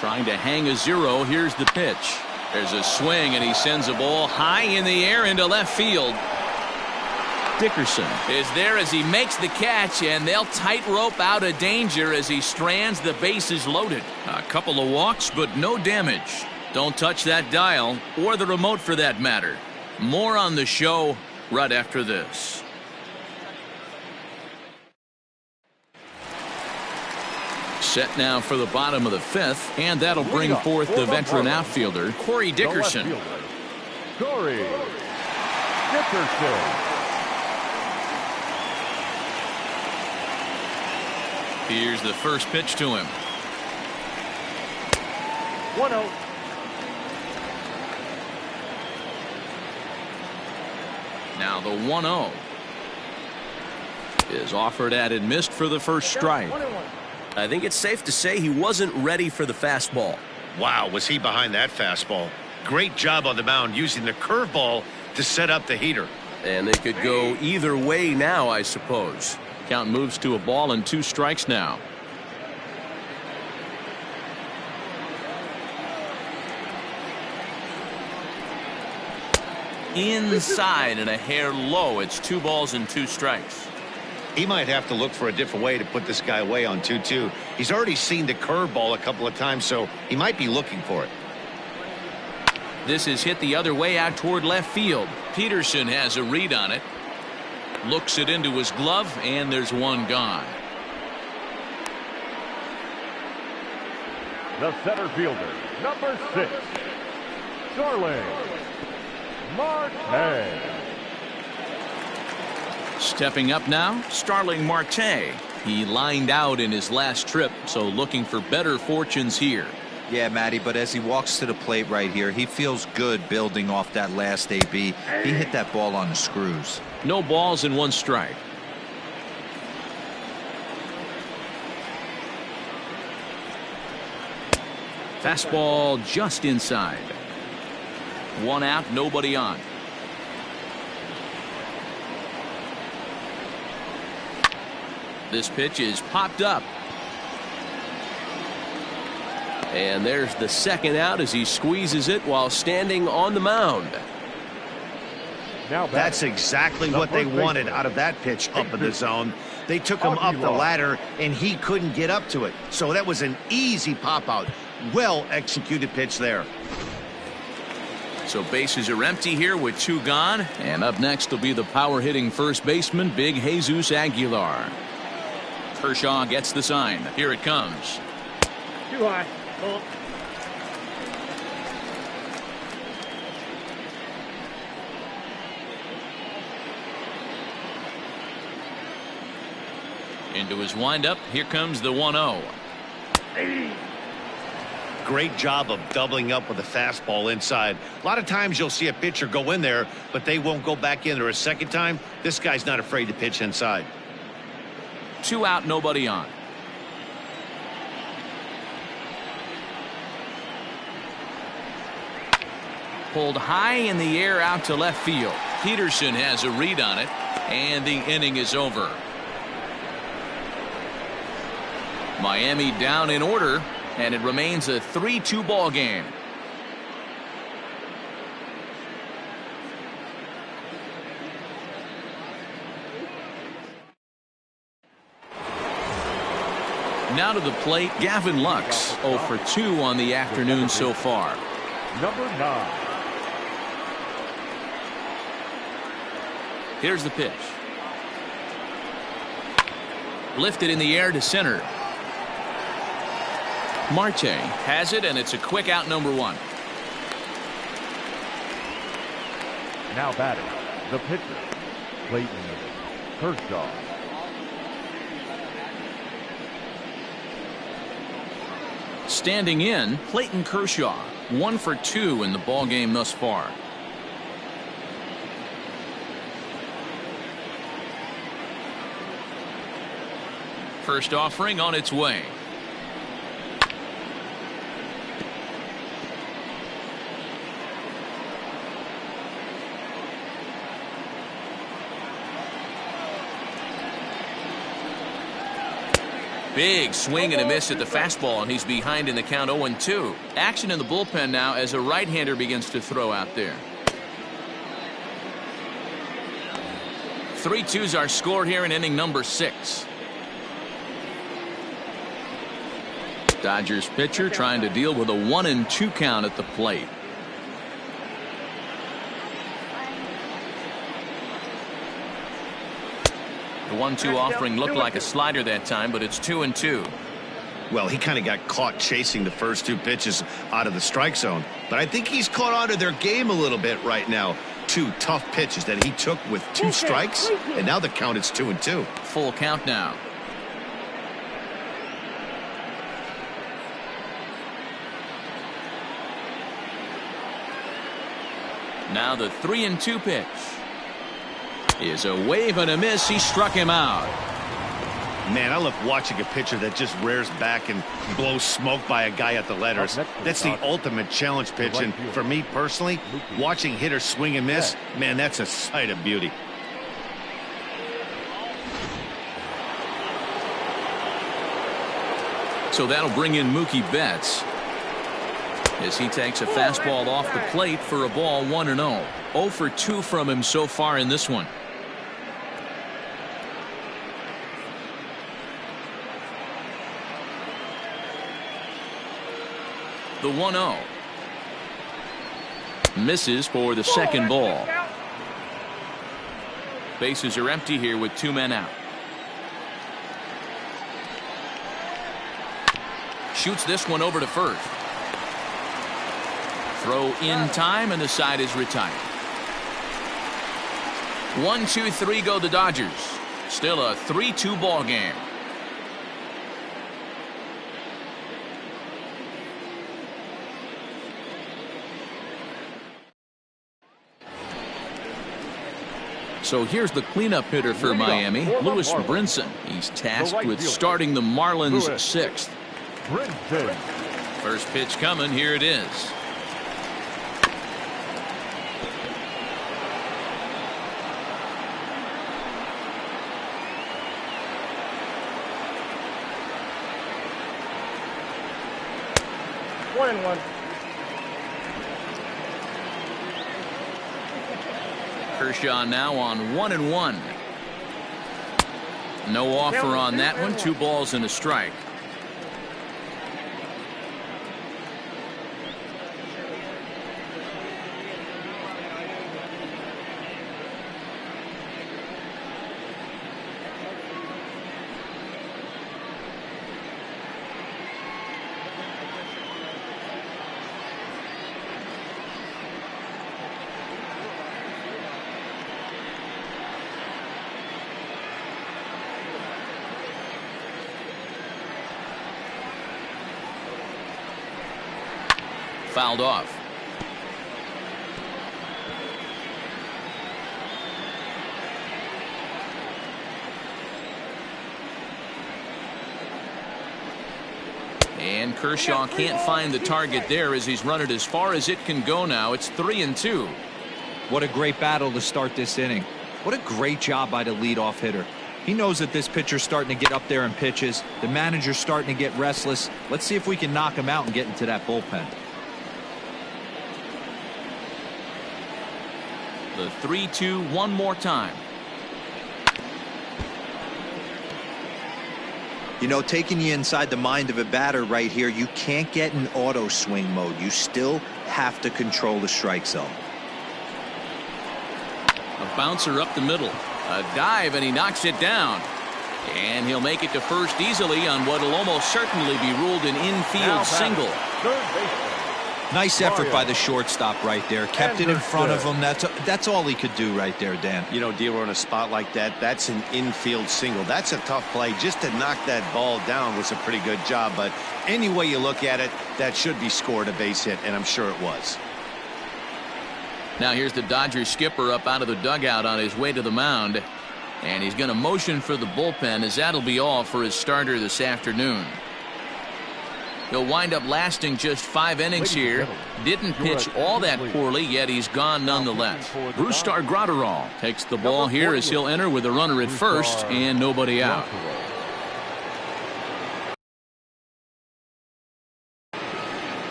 Trying to hang a 0. Here's the pitch. There's a swing, and he sends a ball high in the air into left field. Dickerson is there as he makes the catch, and they'll tightrope out of danger as he strands the bases loaded. A couple of walks, but no damage. Don't touch that dial, or the remote for that matter. More on the show right after this. Set now for the bottom of the 5th, and that'll bring forth the veteran outfielder, Corey Dickerson. Corey Dickerson. Here's the first pitch to him. 1-0. Now the 1-0 is offered at and missed for the first strike. I think it's safe to say he wasn't ready for the fastball. Wow, was he behind that fastball. Great job on the mound using the curveball to set up the heater. And they could go either way now, I suppose. Count moves to a ball and 2 strikes now. Inside and a hair low. It's 2 balls and 2 strikes. He might have to look for a different way to put this guy away on 2-2. He's already seen the curveball a couple of times, so he might be looking for it. This is hit the other way out toward left field. Peterson has a read on it. Looks it into his glove, and there's 1 gone. The center fielder, number 6, Starling Marte. Stepping up now, Starling Marte. He lined out in his last trip, so looking for better fortunes here. Yeah, Matty, but as he walks to the plate right here, he feels good building off that last AB. He hit that ball on the screws. No balls and 1 strike. Fastball just inside. 1 out, nobody on. This pitch is popped up. And there's the second out as he squeezes it while standing on the mound. That's exactly what they wanted out of that pitch up in the zone. They took him up the ladder, and he couldn't get up to it. So that was an easy pop-out. Well-executed pitch there. So bases are empty here with 2 gone. And up next will be the power-hitting first baseman, Big Jesus Aguilar. Kershaw gets the sign. Here it comes. Too high. Ball. Into his windup. Here comes the 1-0. Great job of doubling up with a fastball inside. A lot of times you'll see a pitcher go in there, but they won't go back in there a second time. This guy's not afraid to pitch inside. 2 out, nobody on. Pulled high in the air out to left field. Peterson has a read on it, and the inning is over. Miami down in order, And it remains a 3-2 ball game. Now to the plate, Gavin Lux, 0 for 2 on the afternoon so far. Number 9. Here's the pitch. Lifted in the air to center. Marte has it, and it's a quick out, number 1. Now batting, the pitcher, Clayton Kershaw. Standing in, Clayton Kershaw, 1 for 2 in the ball game thus far. First offering on its way. Big swing and a miss at the fastball, and he's behind in the count 0-2. Action in the bullpen now as a right-hander begins to throw out there. 3-2s are scored here in inning number 6. Dodgers pitcher trying to deal with a 1-2 count at the plate. The 1-2 offering looked like a slider that time, but it's 2-2. Well, he kind of got caught chasing the first 2 pitches out of the strike zone. But I think he's caught on to their game a little bit right now. 2 tough pitches that he took with 2 strikes, and now the count is 2-2. Full count now. Now the 3-2 pitch is a wave and a miss. He struck him out. Man, I love watching a pitcher that just rears back and blows smoke by a guy at the letters. That's the ultimate challenge pitch, and for me personally, watching hitters swing and miss, man, that's a sight of beauty. So that'll bring in Mookie Betts as he takes a fastball off the plate for a ball, 1-0. 0 for 2 from him so far in this one. The 1-0 misses for the second ball. Bases are empty here with 2 men out. Shoots this one over to first. Throw in time, and the side is retired. 1-2-3 go the Dodgers. Still a 3-2 ball game. So here's the cleanup hitter for Miami, Lewis Brinson. He's tasked with starting the Marlins 6th. First pitch coming. Here it is. One and one. Kershaw now on 1-1. No offer on that one. 2 balls and a strike. Fouled off. And Kershaw can't find the target there as he's run it as far as it can go now. It's 3-2. What a great battle to start this inning. What a great job by the leadoff hitter. He knows that this pitcher's starting to get up there in pitches. The manager's starting to get restless. Let's see if we can knock him out and get into that bullpen. The 3-2 one more time. You know, taking you inside the mind of a batter right here, you can't get in auto swing mode. You still have to control the strike zone. A bouncer up the middle. A dive, and he knocks it down. And he'll make it to first easily on what will almost certainly be ruled an infield single. Nice effort by the shortstop right there. Kept it in front of him. That's all he could do right there, Dan. You know, dealer, in a spot like that, that's an infield single. That's a tough play. Just to knock that ball down was a pretty good job. But any way you look at it, that should be scored a base hit, and I'm sure it was. Now here's the Dodgers skipper up out of the dugout on his way to the mound. And he's going to motion for the bullpen, as that'll be all for his starter this afternoon. He'll wind up lasting just 5 innings here. Didn't pitch all that poorly, yet he's gone nonetheless. Brusdar Graterol takes the ball here as he'll enter with a runner at first and nobody out.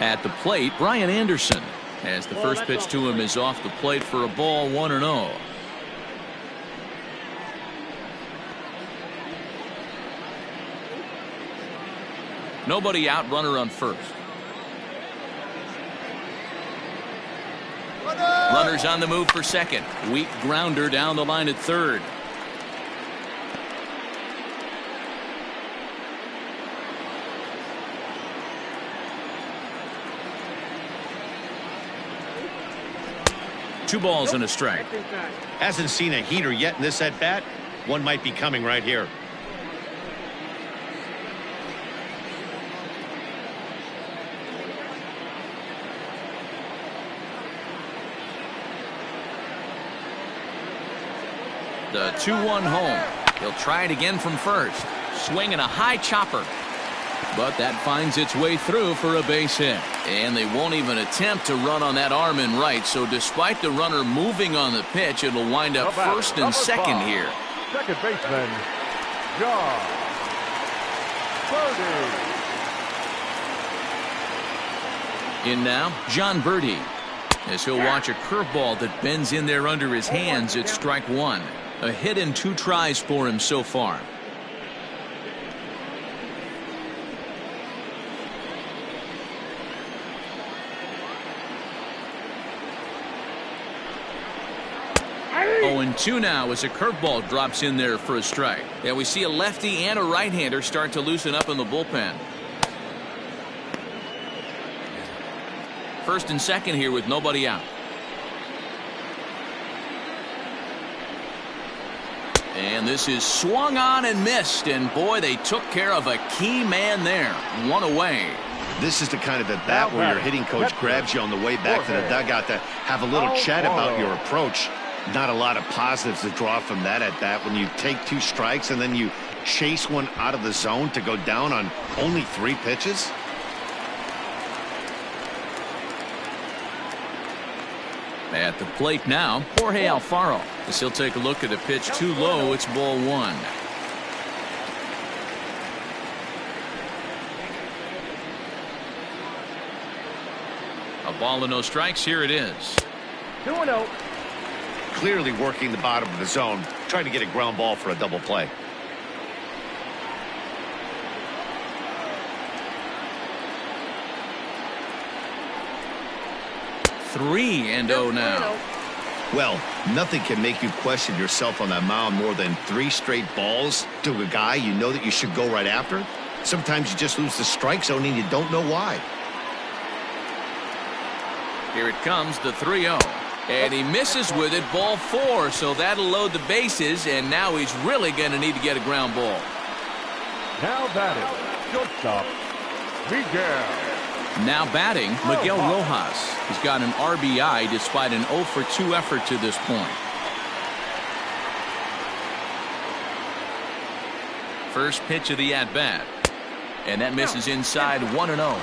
At the plate, Brian Anderson, as the first pitch to him is off the plate for a ball, 1-0. Nobody out, runner on first. Runners on the move for second. Weak grounder down the line at third. Two balls and a strike. Hasn't seen a heater yet in this at-bat. One might be coming right here. The 2-1 home. He'll try it again from first. Swinging a high chopper. But that finds its way through for a base hit. And they won't even attempt to run on that arm in right. So despite the runner moving on the pitch, it'll wind up first and second here. Second baseman, John Birdie. In now, John Birdie, as he'll watch a curveball that bends in there under his hands at strike one. A hit in 2 tries for him so far. And 2 now as a curveball drops in there for a strike. Yeah, we see a lefty and a right-hander start to loosen up in the bullpen. First and second here with nobody out. And this is swung on and missed. And boy, they took care of a key man there. 1 away. This is the kind of at-bat where your hitting coach grabs you on the way back to the dugout to have a little chat about your approach. Not a lot of positives to draw from that at bat when you take 2 strikes and then you chase one out of the zone to go down on only 3 pitches. At the plate now, Jorge Alfaro, as he'll take a look at a pitch too low. It's ball 1. A ball and no strikes. Here it is. 2-0. Clearly working the bottom of the zone, trying to get a ground ball for a double play. Three and 0 now. Well, nothing can make you question yourself on that mound more than 3 straight balls to a guy you know that you should go right after. Sometimes you just lose the strike zone and you don't know why. Here it comes, the 3-0. And he misses with it, ball 4, so that'll load the bases, and now he's really going to need to get a ground ball. Now batting, shortstop, Miguel. Now batting, Miguel Rojas. He's got an RBI despite an 0-for-2 effort to this point. First pitch of the at-bat. And that misses inside 1-0.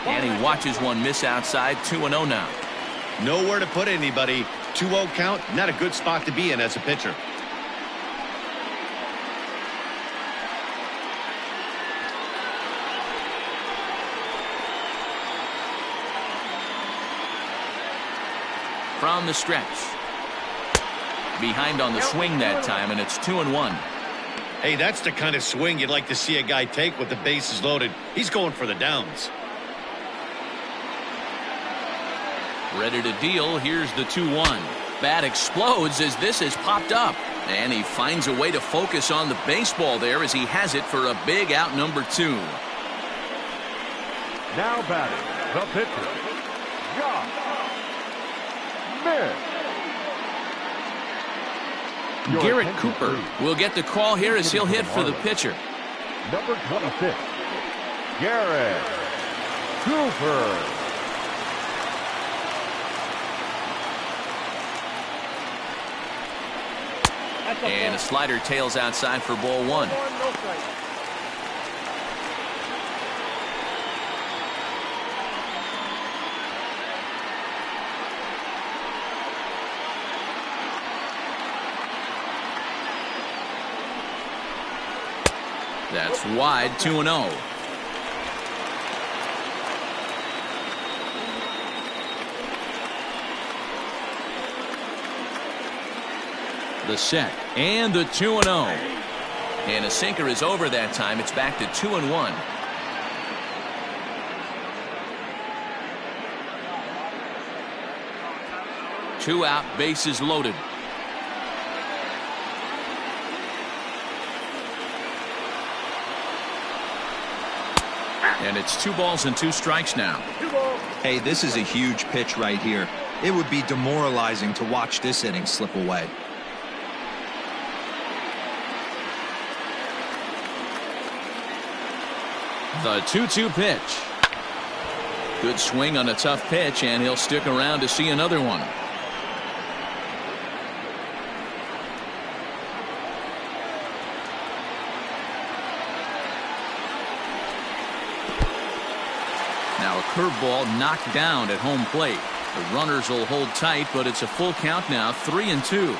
And he watches one miss outside. 2-0 now. Nowhere to put anybody. 2-0 count. Not a good spot to be in as a pitcher. From the stretch. Behind on the swing that time, and it's 2-1. Hey, that's the kind of swing you'd like to see a guy take with the bases loaded. He's going for the downs. Ready to deal. Here's the 2-1. Bat explodes as this has popped up. And he finds a way to focus on the baseball there as he has it for a big out number 2. Now batting, the pitcher, Josh Smith. Garrett Cooper will get the call here as he'll hit for the pitcher. Number 26, Garrett Cooper. And a slider tails outside for ball 1. That's wide. 2-0. The set and the 2-0. And a sinker is over that time. It's back to 2-1. Two out, bases loaded. And it's 2 balls and 2 strikes now. Hey, this is a huge pitch right here. It would be demoralizing to watch this inning slip away. The 2-2 pitch. Good swing on a tough pitch, and he'll stick around to see another one. Now a curveball knocked down at home plate. The runners will hold tight, but it's a full count now. 3-2.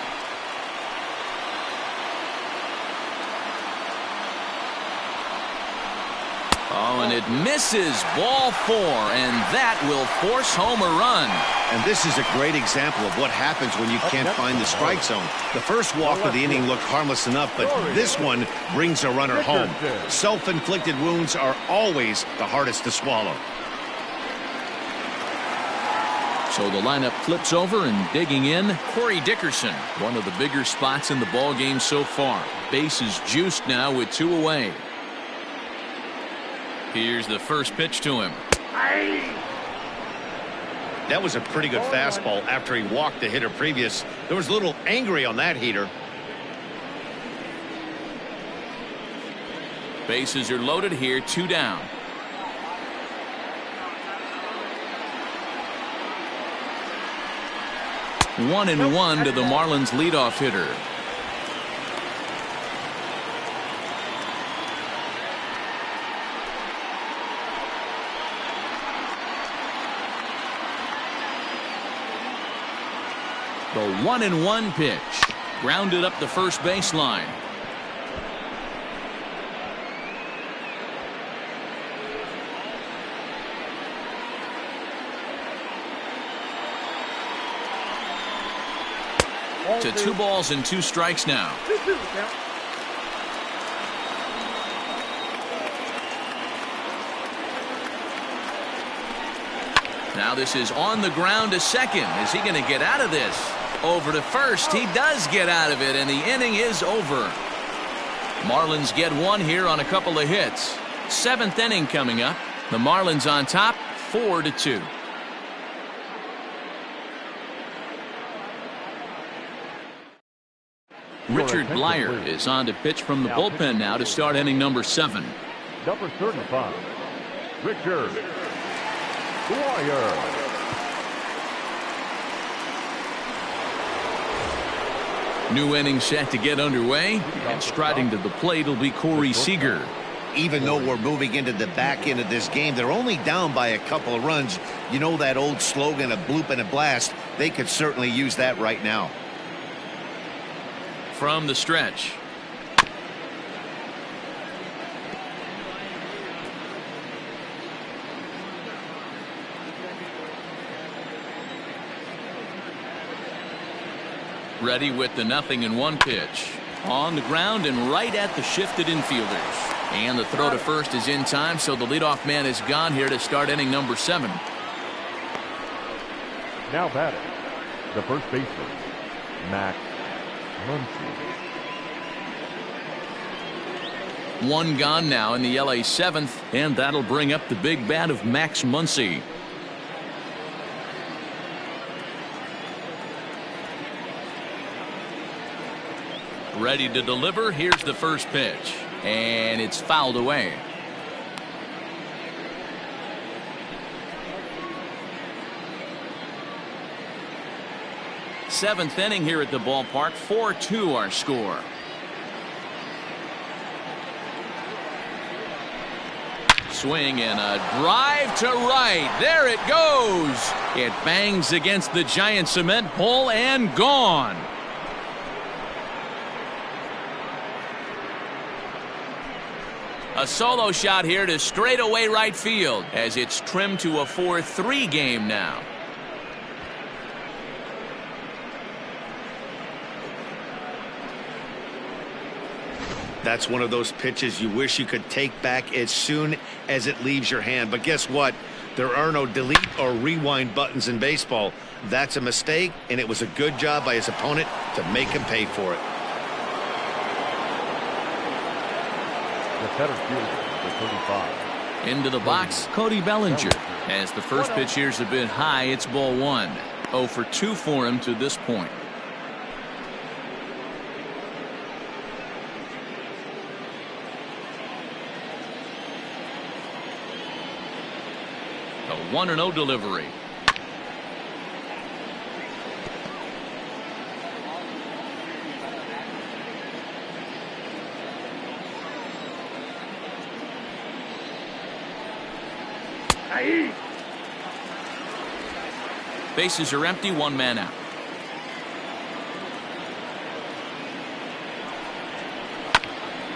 Oh, and it misses. Ball 4, and that will force home a run. And this is a great example of what happens when you can't find the strike zone. The first walk of the inning looked harmless enough, but this one brings a runner home. Self-inflicted wounds are always the hardest to swallow. So the lineup flips over, and digging in, Corey Dickerson. One of the bigger spots in the ball game so far. Bases juiced now with 2 away. Here's the first pitch to him. That was a pretty good fastball after he walked the hitter previous. There was a little angry on that heater. Bases are loaded here, 2 down. One and one to the Marlins leadoff hitter. The 1-1 pitch. Grounded up the first baseline. To 2 balls and 2 strikes now. Now this is on the ground to second. Is he going to get out of this? Over to first. He does get out of it, and the inning is over. Marlins get 1 here on a couple of hits. 7th inning coming up. The Marlins on top, 4-2. Richard Blyer is on to pitch from the bullpen now to start inning number 7. Number 35, Richard Dwyer. New inning set to get underway, and striding to the plate will be Corey Seager. Even though we're moving into the back end of this game, they're only down by a couple of runs. You know that old slogan, a bloop and a blast? They could certainly use that right now. From the stretch. Ready with the 0-1 pitch. On the ground and right at the shifted infielders. And the throw to first is in time, so the leadoff man is gone here to start inning number 7. Now batting, the first baseman, Max Muncy. One gone now in the LA 7th, and that'll bring up the big bat of Max Muncy. Ready to deliver. Here's the first pitch, and it's fouled away. Seventh inning here at the ballpark. 4-2 our score. Swing and a drive to right. There it goes. It bangs against the giant cement pole and gone. A solo shot here to straightaway right field as it's trimmed to a 4-3 game now. That's one of those pitches you wish you could take back as soon as it leaves your hand. But guess what? There are no delete or rewind buttons in baseball. That's a mistake, and it was a good job by his opponent to make him pay for it. The center fielder, the 35. Into the box, Cody Bellinger. As the first pitch here's a bit high, it's ball 1. 0 for 2 for him to this point. A 1-0 delivery. Bases are empty, 1 man out.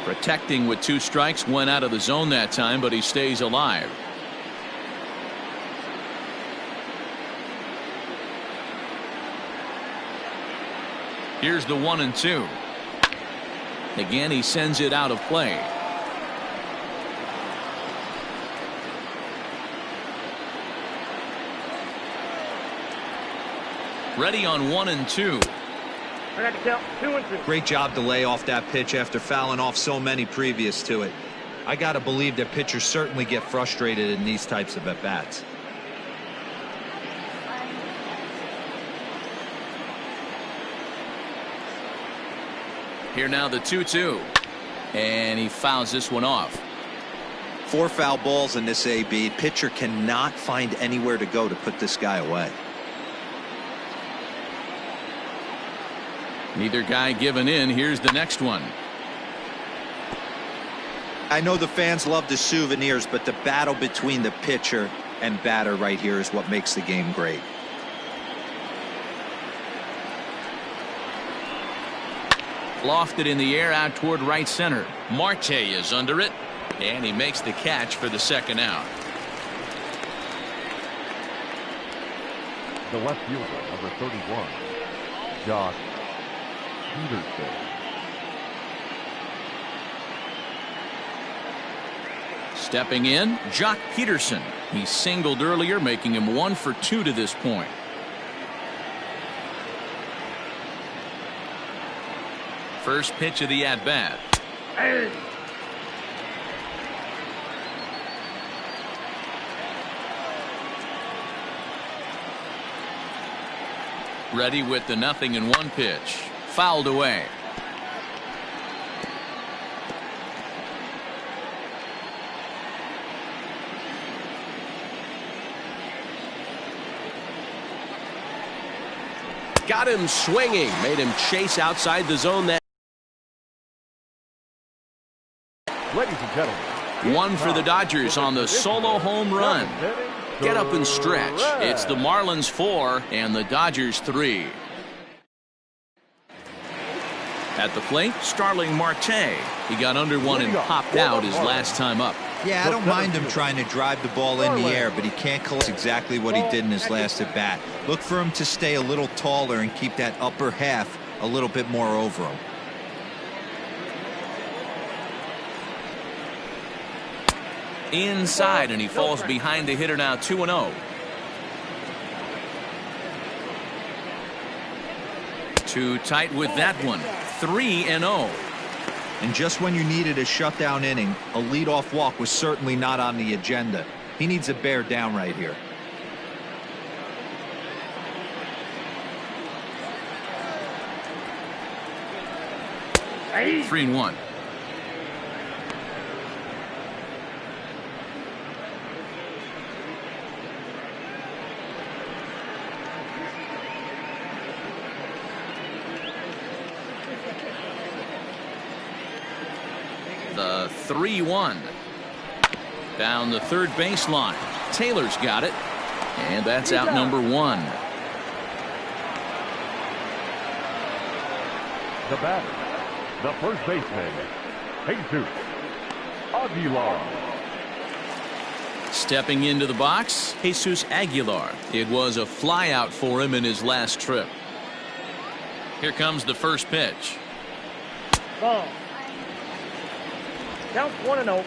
Protecting with 2 strikes, went out of the zone that time, but he stays alive. Here's the 1-2. Again, he sends it out of play. Ready on 1 and 2. I got to count 2 and 2. Great job to lay off that pitch after fouling off so many previous to it. I got to believe that pitchers certainly get frustrated in these types of at-bats. Here now the 2-2. And he fouls this one off. 4 foul balls in this AB. Pitcher cannot find anywhere to go to put this guy away. Neither guy giving in. Here's the next one. I know the fans love the souvenirs, but the battle between the pitcher and batter right here is what makes the game great. Lofted in the air out toward right center. Marte is under it, and he makes the catch for the second out. The left fielder, number 31, Josh Peterson. Stepping in, Jock Peterson. He singled earlier, making him 1 for 2 to this point. First pitch of the at-bat. Hey. Ready with the 0-1 pitch. Fouled away. Got him swinging. Made him chase outside the zone. That Ladies and gentlemen, one for the Dodgers on the solo home run. Get up and stretch. It's the Marlins 4 and the Dodgers 3. At the plate, Starling Marte. He got under one and popped out his last time up. Yeah, I don't mind him trying to drive the ball in the air, but he can't collect exactly what he did in his last at bat. Look for him to stay a little taller and keep that upper half a little bit more over him. Inside, and he falls behind the hitter now, 2-0. Too tight with that one, 3-0. And just when you needed a shutdown inning, a leadoff walk was certainly not on the agenda. He needs to bear down right here. Hey. 3-1. The 3-1. Down the third baseline. Taylor's got it. And that's out number 1. the batter, the first baseman, Jesus Aguilar. Stepping into the box, Jesus Aguilar. It was a flyout for him in his last trip. Here comes the first pitch. Ball. Count 1-0.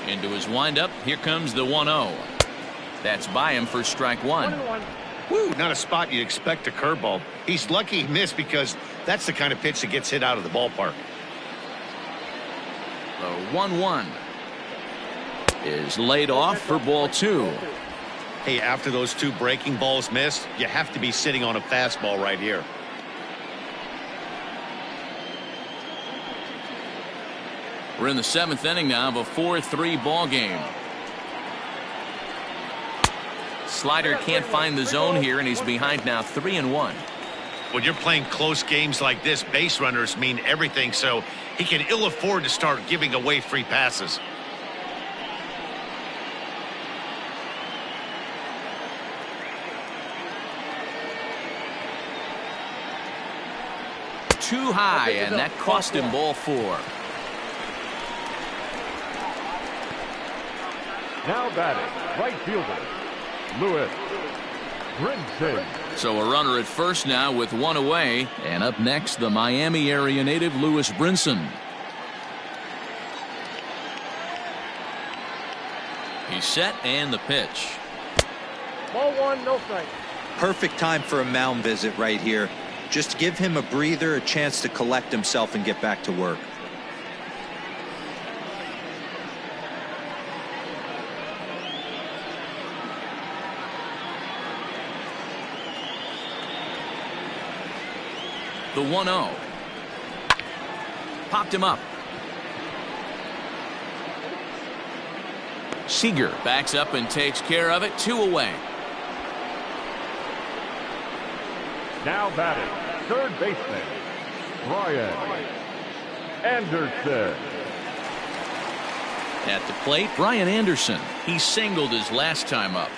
Into his windup. Here comes the 1-0. That's by him for strike 1. 1-1. Woo, not a spot you'd expect a curveball. He's lucky he missed because that's the kind of pitch that gets hit out of the ballpark. The 1-1 is laid off for ball 2. Hey, after those two breaking balls missed, you have to be sitting on a fastball right here. We're in the 7th inning now of a 4-3 ball game. Slider can't find the zone here, and he's behind now 3-1. When you're playing close games like this, base runners mean everything, so he can ill afford to start giving away free passes. Too high, and that cost him ball 4. Now batting, right fielder, Lewis Brinson. So a runner at first now with 1 away, and up next the Miami area native Lewis Brinson. He's set, and the pitch. Ball 1, no strike. Perfect time for a mound visit right here. Just give him a breather, a chance to collect himself and get back to work. The 1-0. Popped him up. Seager backs up and takes care of it. 2 away. Now batting, third baseman, Brian Anderson. At the plate, Brian Anderson. He singled his last time up.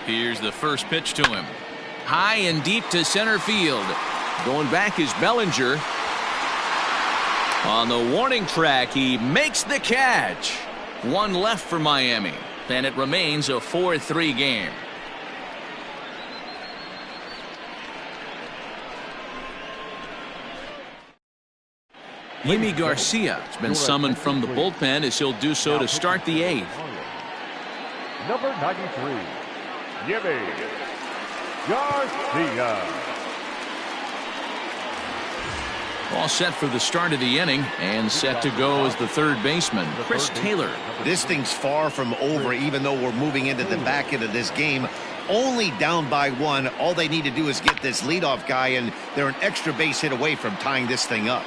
Here's the first pitch to him. High and deep to center field. Going back is Bellinger. On the warning track, he makes the catch. 1 left for Miami, and it remains a 4-3 game. Yimi Garcia has been summoned from the bullpen as he'll do so to start the 8th. Number 93, Yimi Garcia. All set for the start of the inning, and set to go as the third baseman, Chris Taylor. This thing's far from over, even though we're moving into the back end of this game. Only down by 1. All they need to do is get this leadoff guy, and they're an extra base hit away from tying this thing up.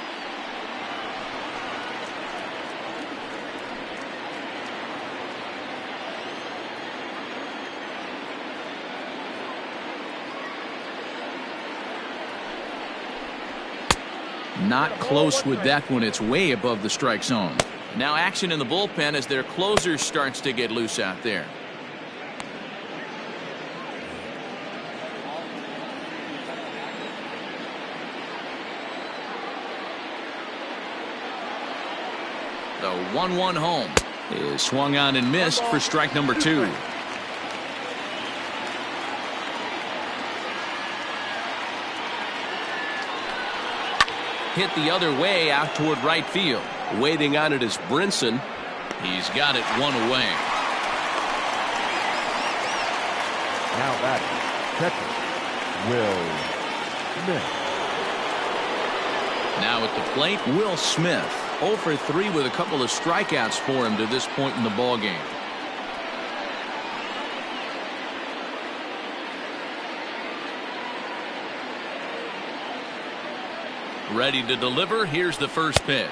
Not close with that one. It's way above the strike zone. Now action in the bullpen as their closer starts to get loose out there. The 1-1 home is swung on and missed for strike number 2. Hit the other way out toward right field. Waiting on it is Brinson. He's got it one away. Now batting, catcher, Will Smith. Now at the plate, Will Smith. 0 for 3 with a couple of strikeouts for him to this point in the ballgame. Ready to deliver. Here's the first pitch.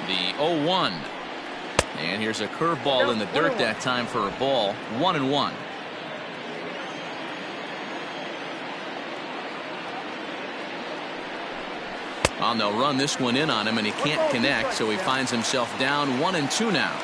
The 0-1. And here's a curveball in the dirt that time for a ball. 1-1. Well, they'll run this one in on him, and he can't connect, so he finds himself down 1-2 now.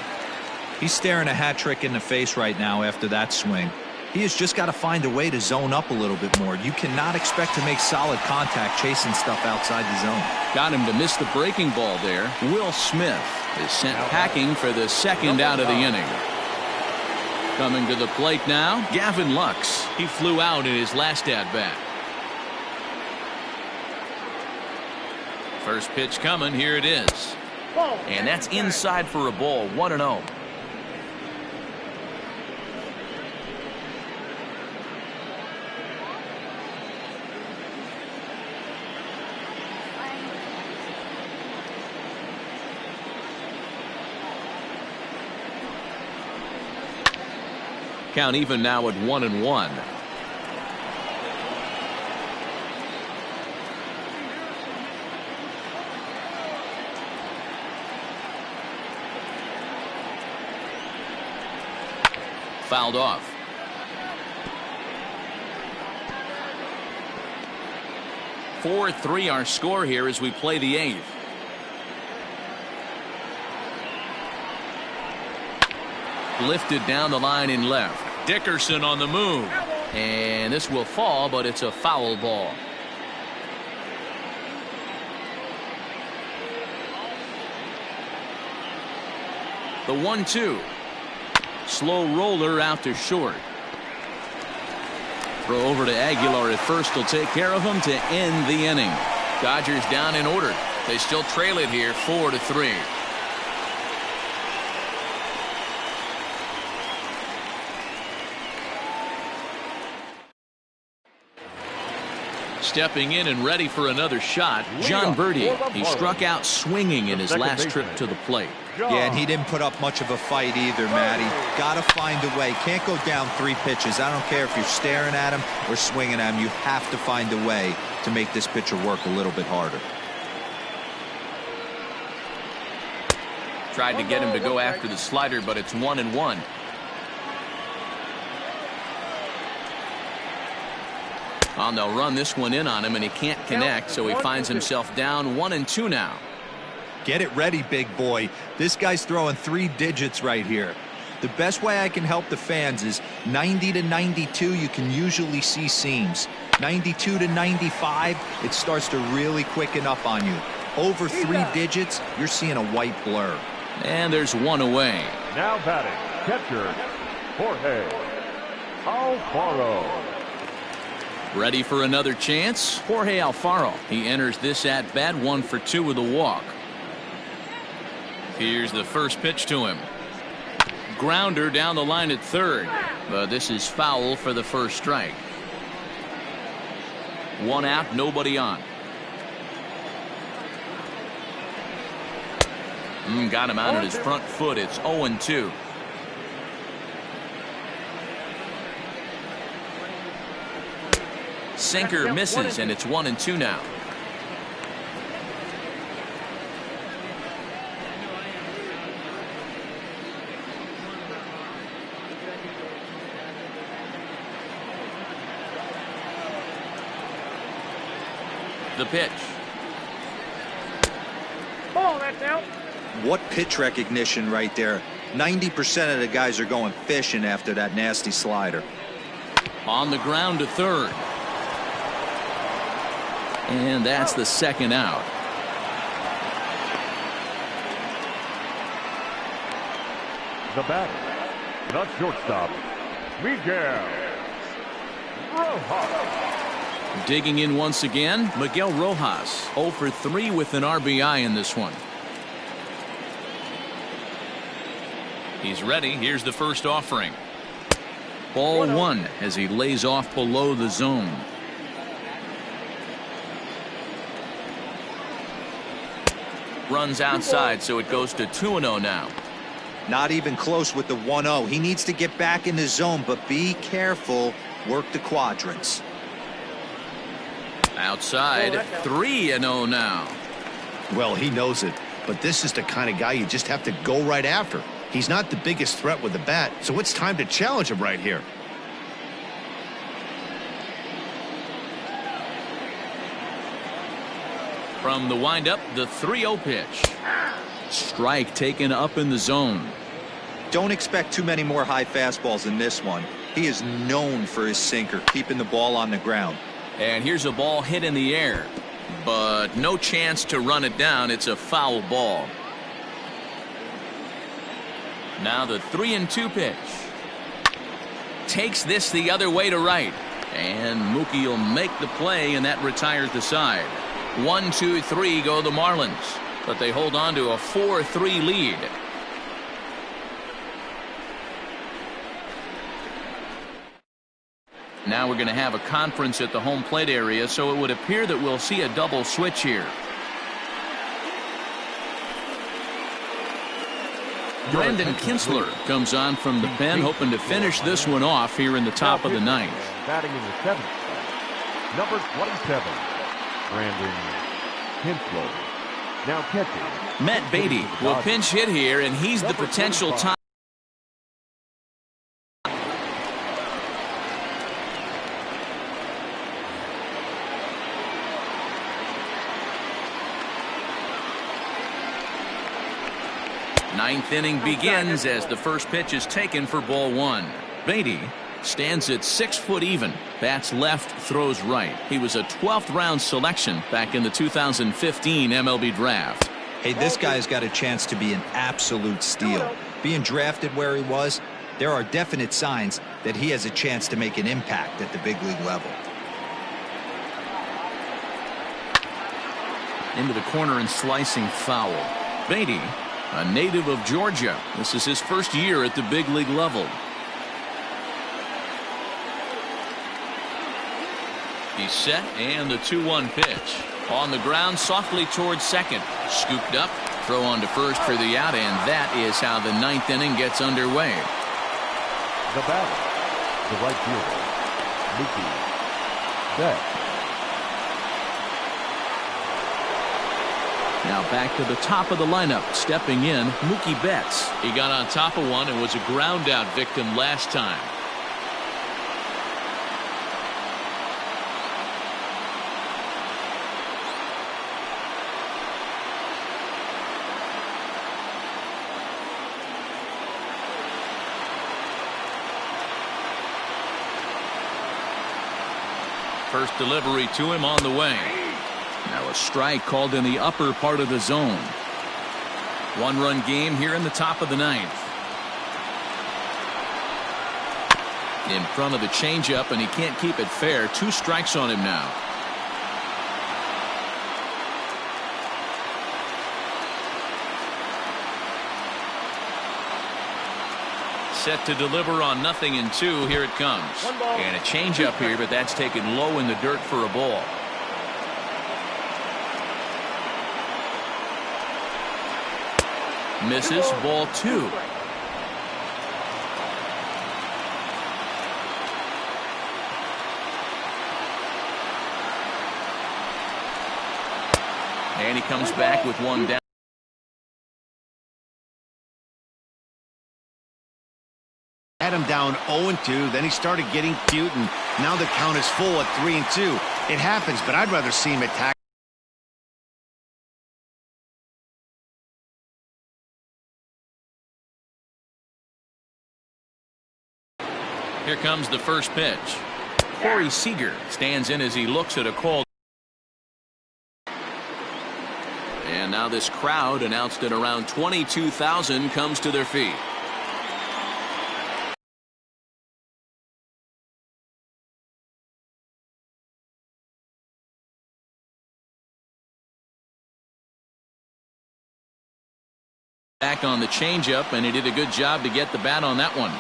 He's staring a hat trick in the face right now after that swing. He has just got to find a way to zone up a little bit more. You cannot expect to make solid contact chasing stuff outside the zone. Got him to miss the breaking ball there. Will Smith is sent packing for the second out of the inning. Coming to the plate now, Gavin Lux. He flew out in his last at-bat. First pitch coming. Here it is. And that's inside for a ball. 1-0. Count even now at 1-1. Fouled off. (4-3) our score here as we play the 8th. Lifted down the line in left. Dickerson on the move. And this will fall, but it's a foul ball. The 1-2. Slow roller out to short. Throw over to Aguilar at first will take care of him to end the inning. Dodgers down in order. They still trail it here 4-3. Stepping in and ready for another shot, John Birdie. He struck out swinging in his last trip to the plate. Yeah, and he didn't put up much of a fight either, Matty. Got to find a way. Can't go down 3 pitches. I don't care if you're staring at him or swinging at him. You have to find a way to make this pitcher work a little bit harder. Tried to get him to go after the slider, but it's 1-1. Well, they'll run this one in on him, and he can't connect, so he finds himself down 1-2 now. Get it ready, big boy. This guy's throwing 3 digits right here. The best way I can help the fans is 90 to 92, you can usually see seams. 92 to 95, it starts to really quicken up on you. Over 3 digits, you're seeing a white blur. And there's one away. Now batting, catcher, Jorge Alfaro. Ready for another chance? Jorge Alfaro. He enters this at-bat 1 for 2 with a walk. Here's the first pitch to him. Grounder down the line at third. But this is foul for the first strike. 1 out, nobody on. Got him out at his front foot. It's 0-2. Sinker misses, and it's 1-2 now. The pitch. Ball, that's out. What pitch recognition right there. 90% of the guys are going fishing after that nasty slider. On the ground to third. And that's the second out. The batter, the shortstop, Miguel Rojas. Digging in once again, Miguel Rojas, 0 for 3 with an RBI in this one. He's ready. Here's the first offering. Ball 1 as he lays off below the zone. Runs outside, so it goes to 2-0 now. Not even close with the 1-0. He needs to get back in the zone, but be careful. Work the quadrants. Outside, 3-0 now. Well, he knows it, but this is the kind of guy you just have to go right after. He's not the biggest threat with the bat, so it's time to challenge him right here. From the windup, the 3-0 pitch. Strike taken up in the zone. Don't expect too many more high fastballs in this one. He is known for his sinker, keeping the ball on the ground. And here's a ball hit in the air, but no chance to run it down. It's a foul ball. Now the 3-2 pitch. Takes this the other way to right. And Mookie will make the play, and that retires the side. 1, 2, 3 go the Marlins, but they hold on to a 4-3 lead. Now we're going to have a conference at the home plate area, so it would appear that we'll see a double switch here. Brendan Kinsler comes on from the pen, hoping to finish this one off here in the top of the ninth. Batting in the 7th, number 27, Brandon Kinsler. Now catching, Matt Beatty will pinch hit here, and he's the potential top. Ninth inning begins as the first pitch is taken for ball 1. Beatty stands at 6 foot even. Bats left, throws right. He was a 12th round selection back in the 2015 MLB draft. Hey, this guy's got a chance to be an absolute steal. Being drafted where he was, there are definite signs that he has a chance to make an impact at the big league level. Into the corner and slicing foul. Beatty, a native of Georgia. This is his first year at the big league level. He's set, and the 2-1 pitch. On the ground, softly towards second. Scooped up, throw on to first for the out, and that is how the ninth inning gets underway. The batter, the right fielder, Mookie Betts. Now back to the top of the lineup. Stepping in, Mookie Betts. He got on top of one and was a ground out victim last time. First delivery to him on the way. Now a strike called in the upper part of the zone. 1-run game here in the top of the ninth. In front of the changeup, and he can't keep it fair. 2 strikes on him now. Set to deliver on 0-2. Here it comes. And a changeup here, but that's taken low in the dirt for a ball. Misses, ball 2. And he comes back with one down. Had him down 0-2, then he started getting cute, and now the count is full at 3-2. It happens, but I'd rather see him attack. Here comes the first pitch. Corey Seager stands in as he looks at a call. And now this crowd, announced at around 22,000, comes to their feet. Back on the changeup, and he did a good job to get the bat on that one.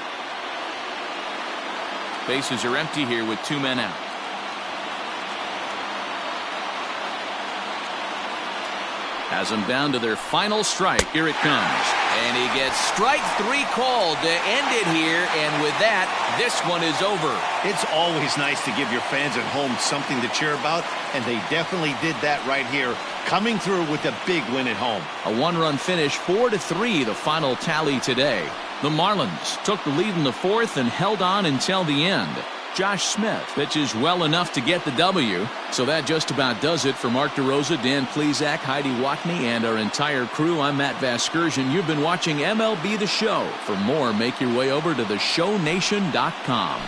Bases are empty here with 2 men out. Has them down to their final strike. Here it comes. And he gets strike 3 called to end it here. And with that, this one is over. It's always nice to give your fans at home something to cheer about, and they definitely did that right here, coming through with a big win at home. A 1-run finish, 4-3, the final tally today. The Marlins took the lead in the 4th and held on until the end. Josh Smith pitches well enough to get the W. So that just about does it for Mark DeRosa, Dan Plesac, Heidi Watney, and our entire crew. I'm Matt Vasgersian. You've been watching MLB The Show. For more, make your way over to theshownation.com.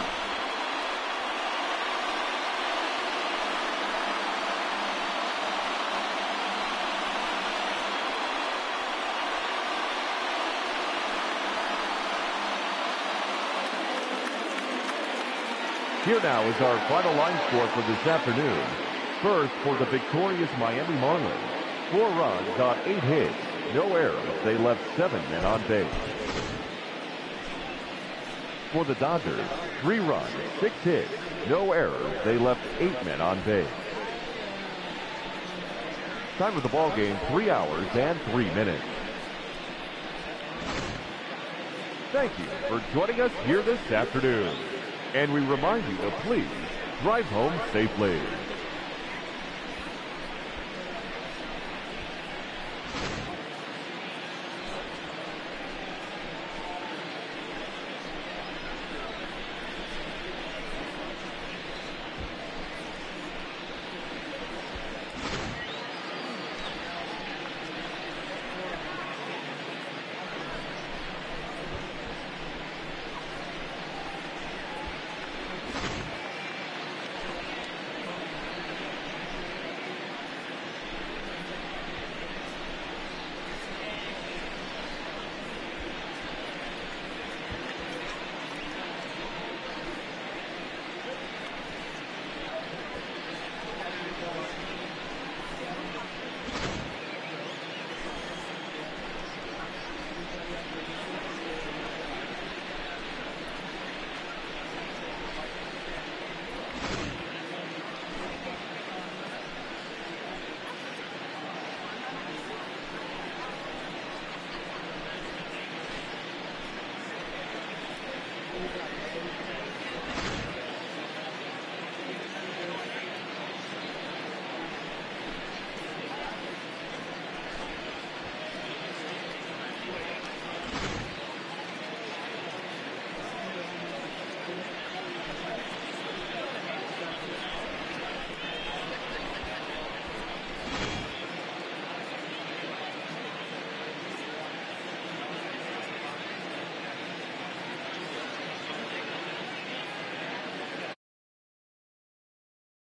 Here now is our final line score for this afternoon. First, for the victorious Miami Marlins, 4 runs on 8 hits, no errors. They left 7 men on base. For the Dodgers, 3 runs, 6 hits, no errors. They left 8 men on base. Time of the ball game, 3 hours and 3 minutes. Thank you for joining us here this afternoon. And we remind you to please drive home safely.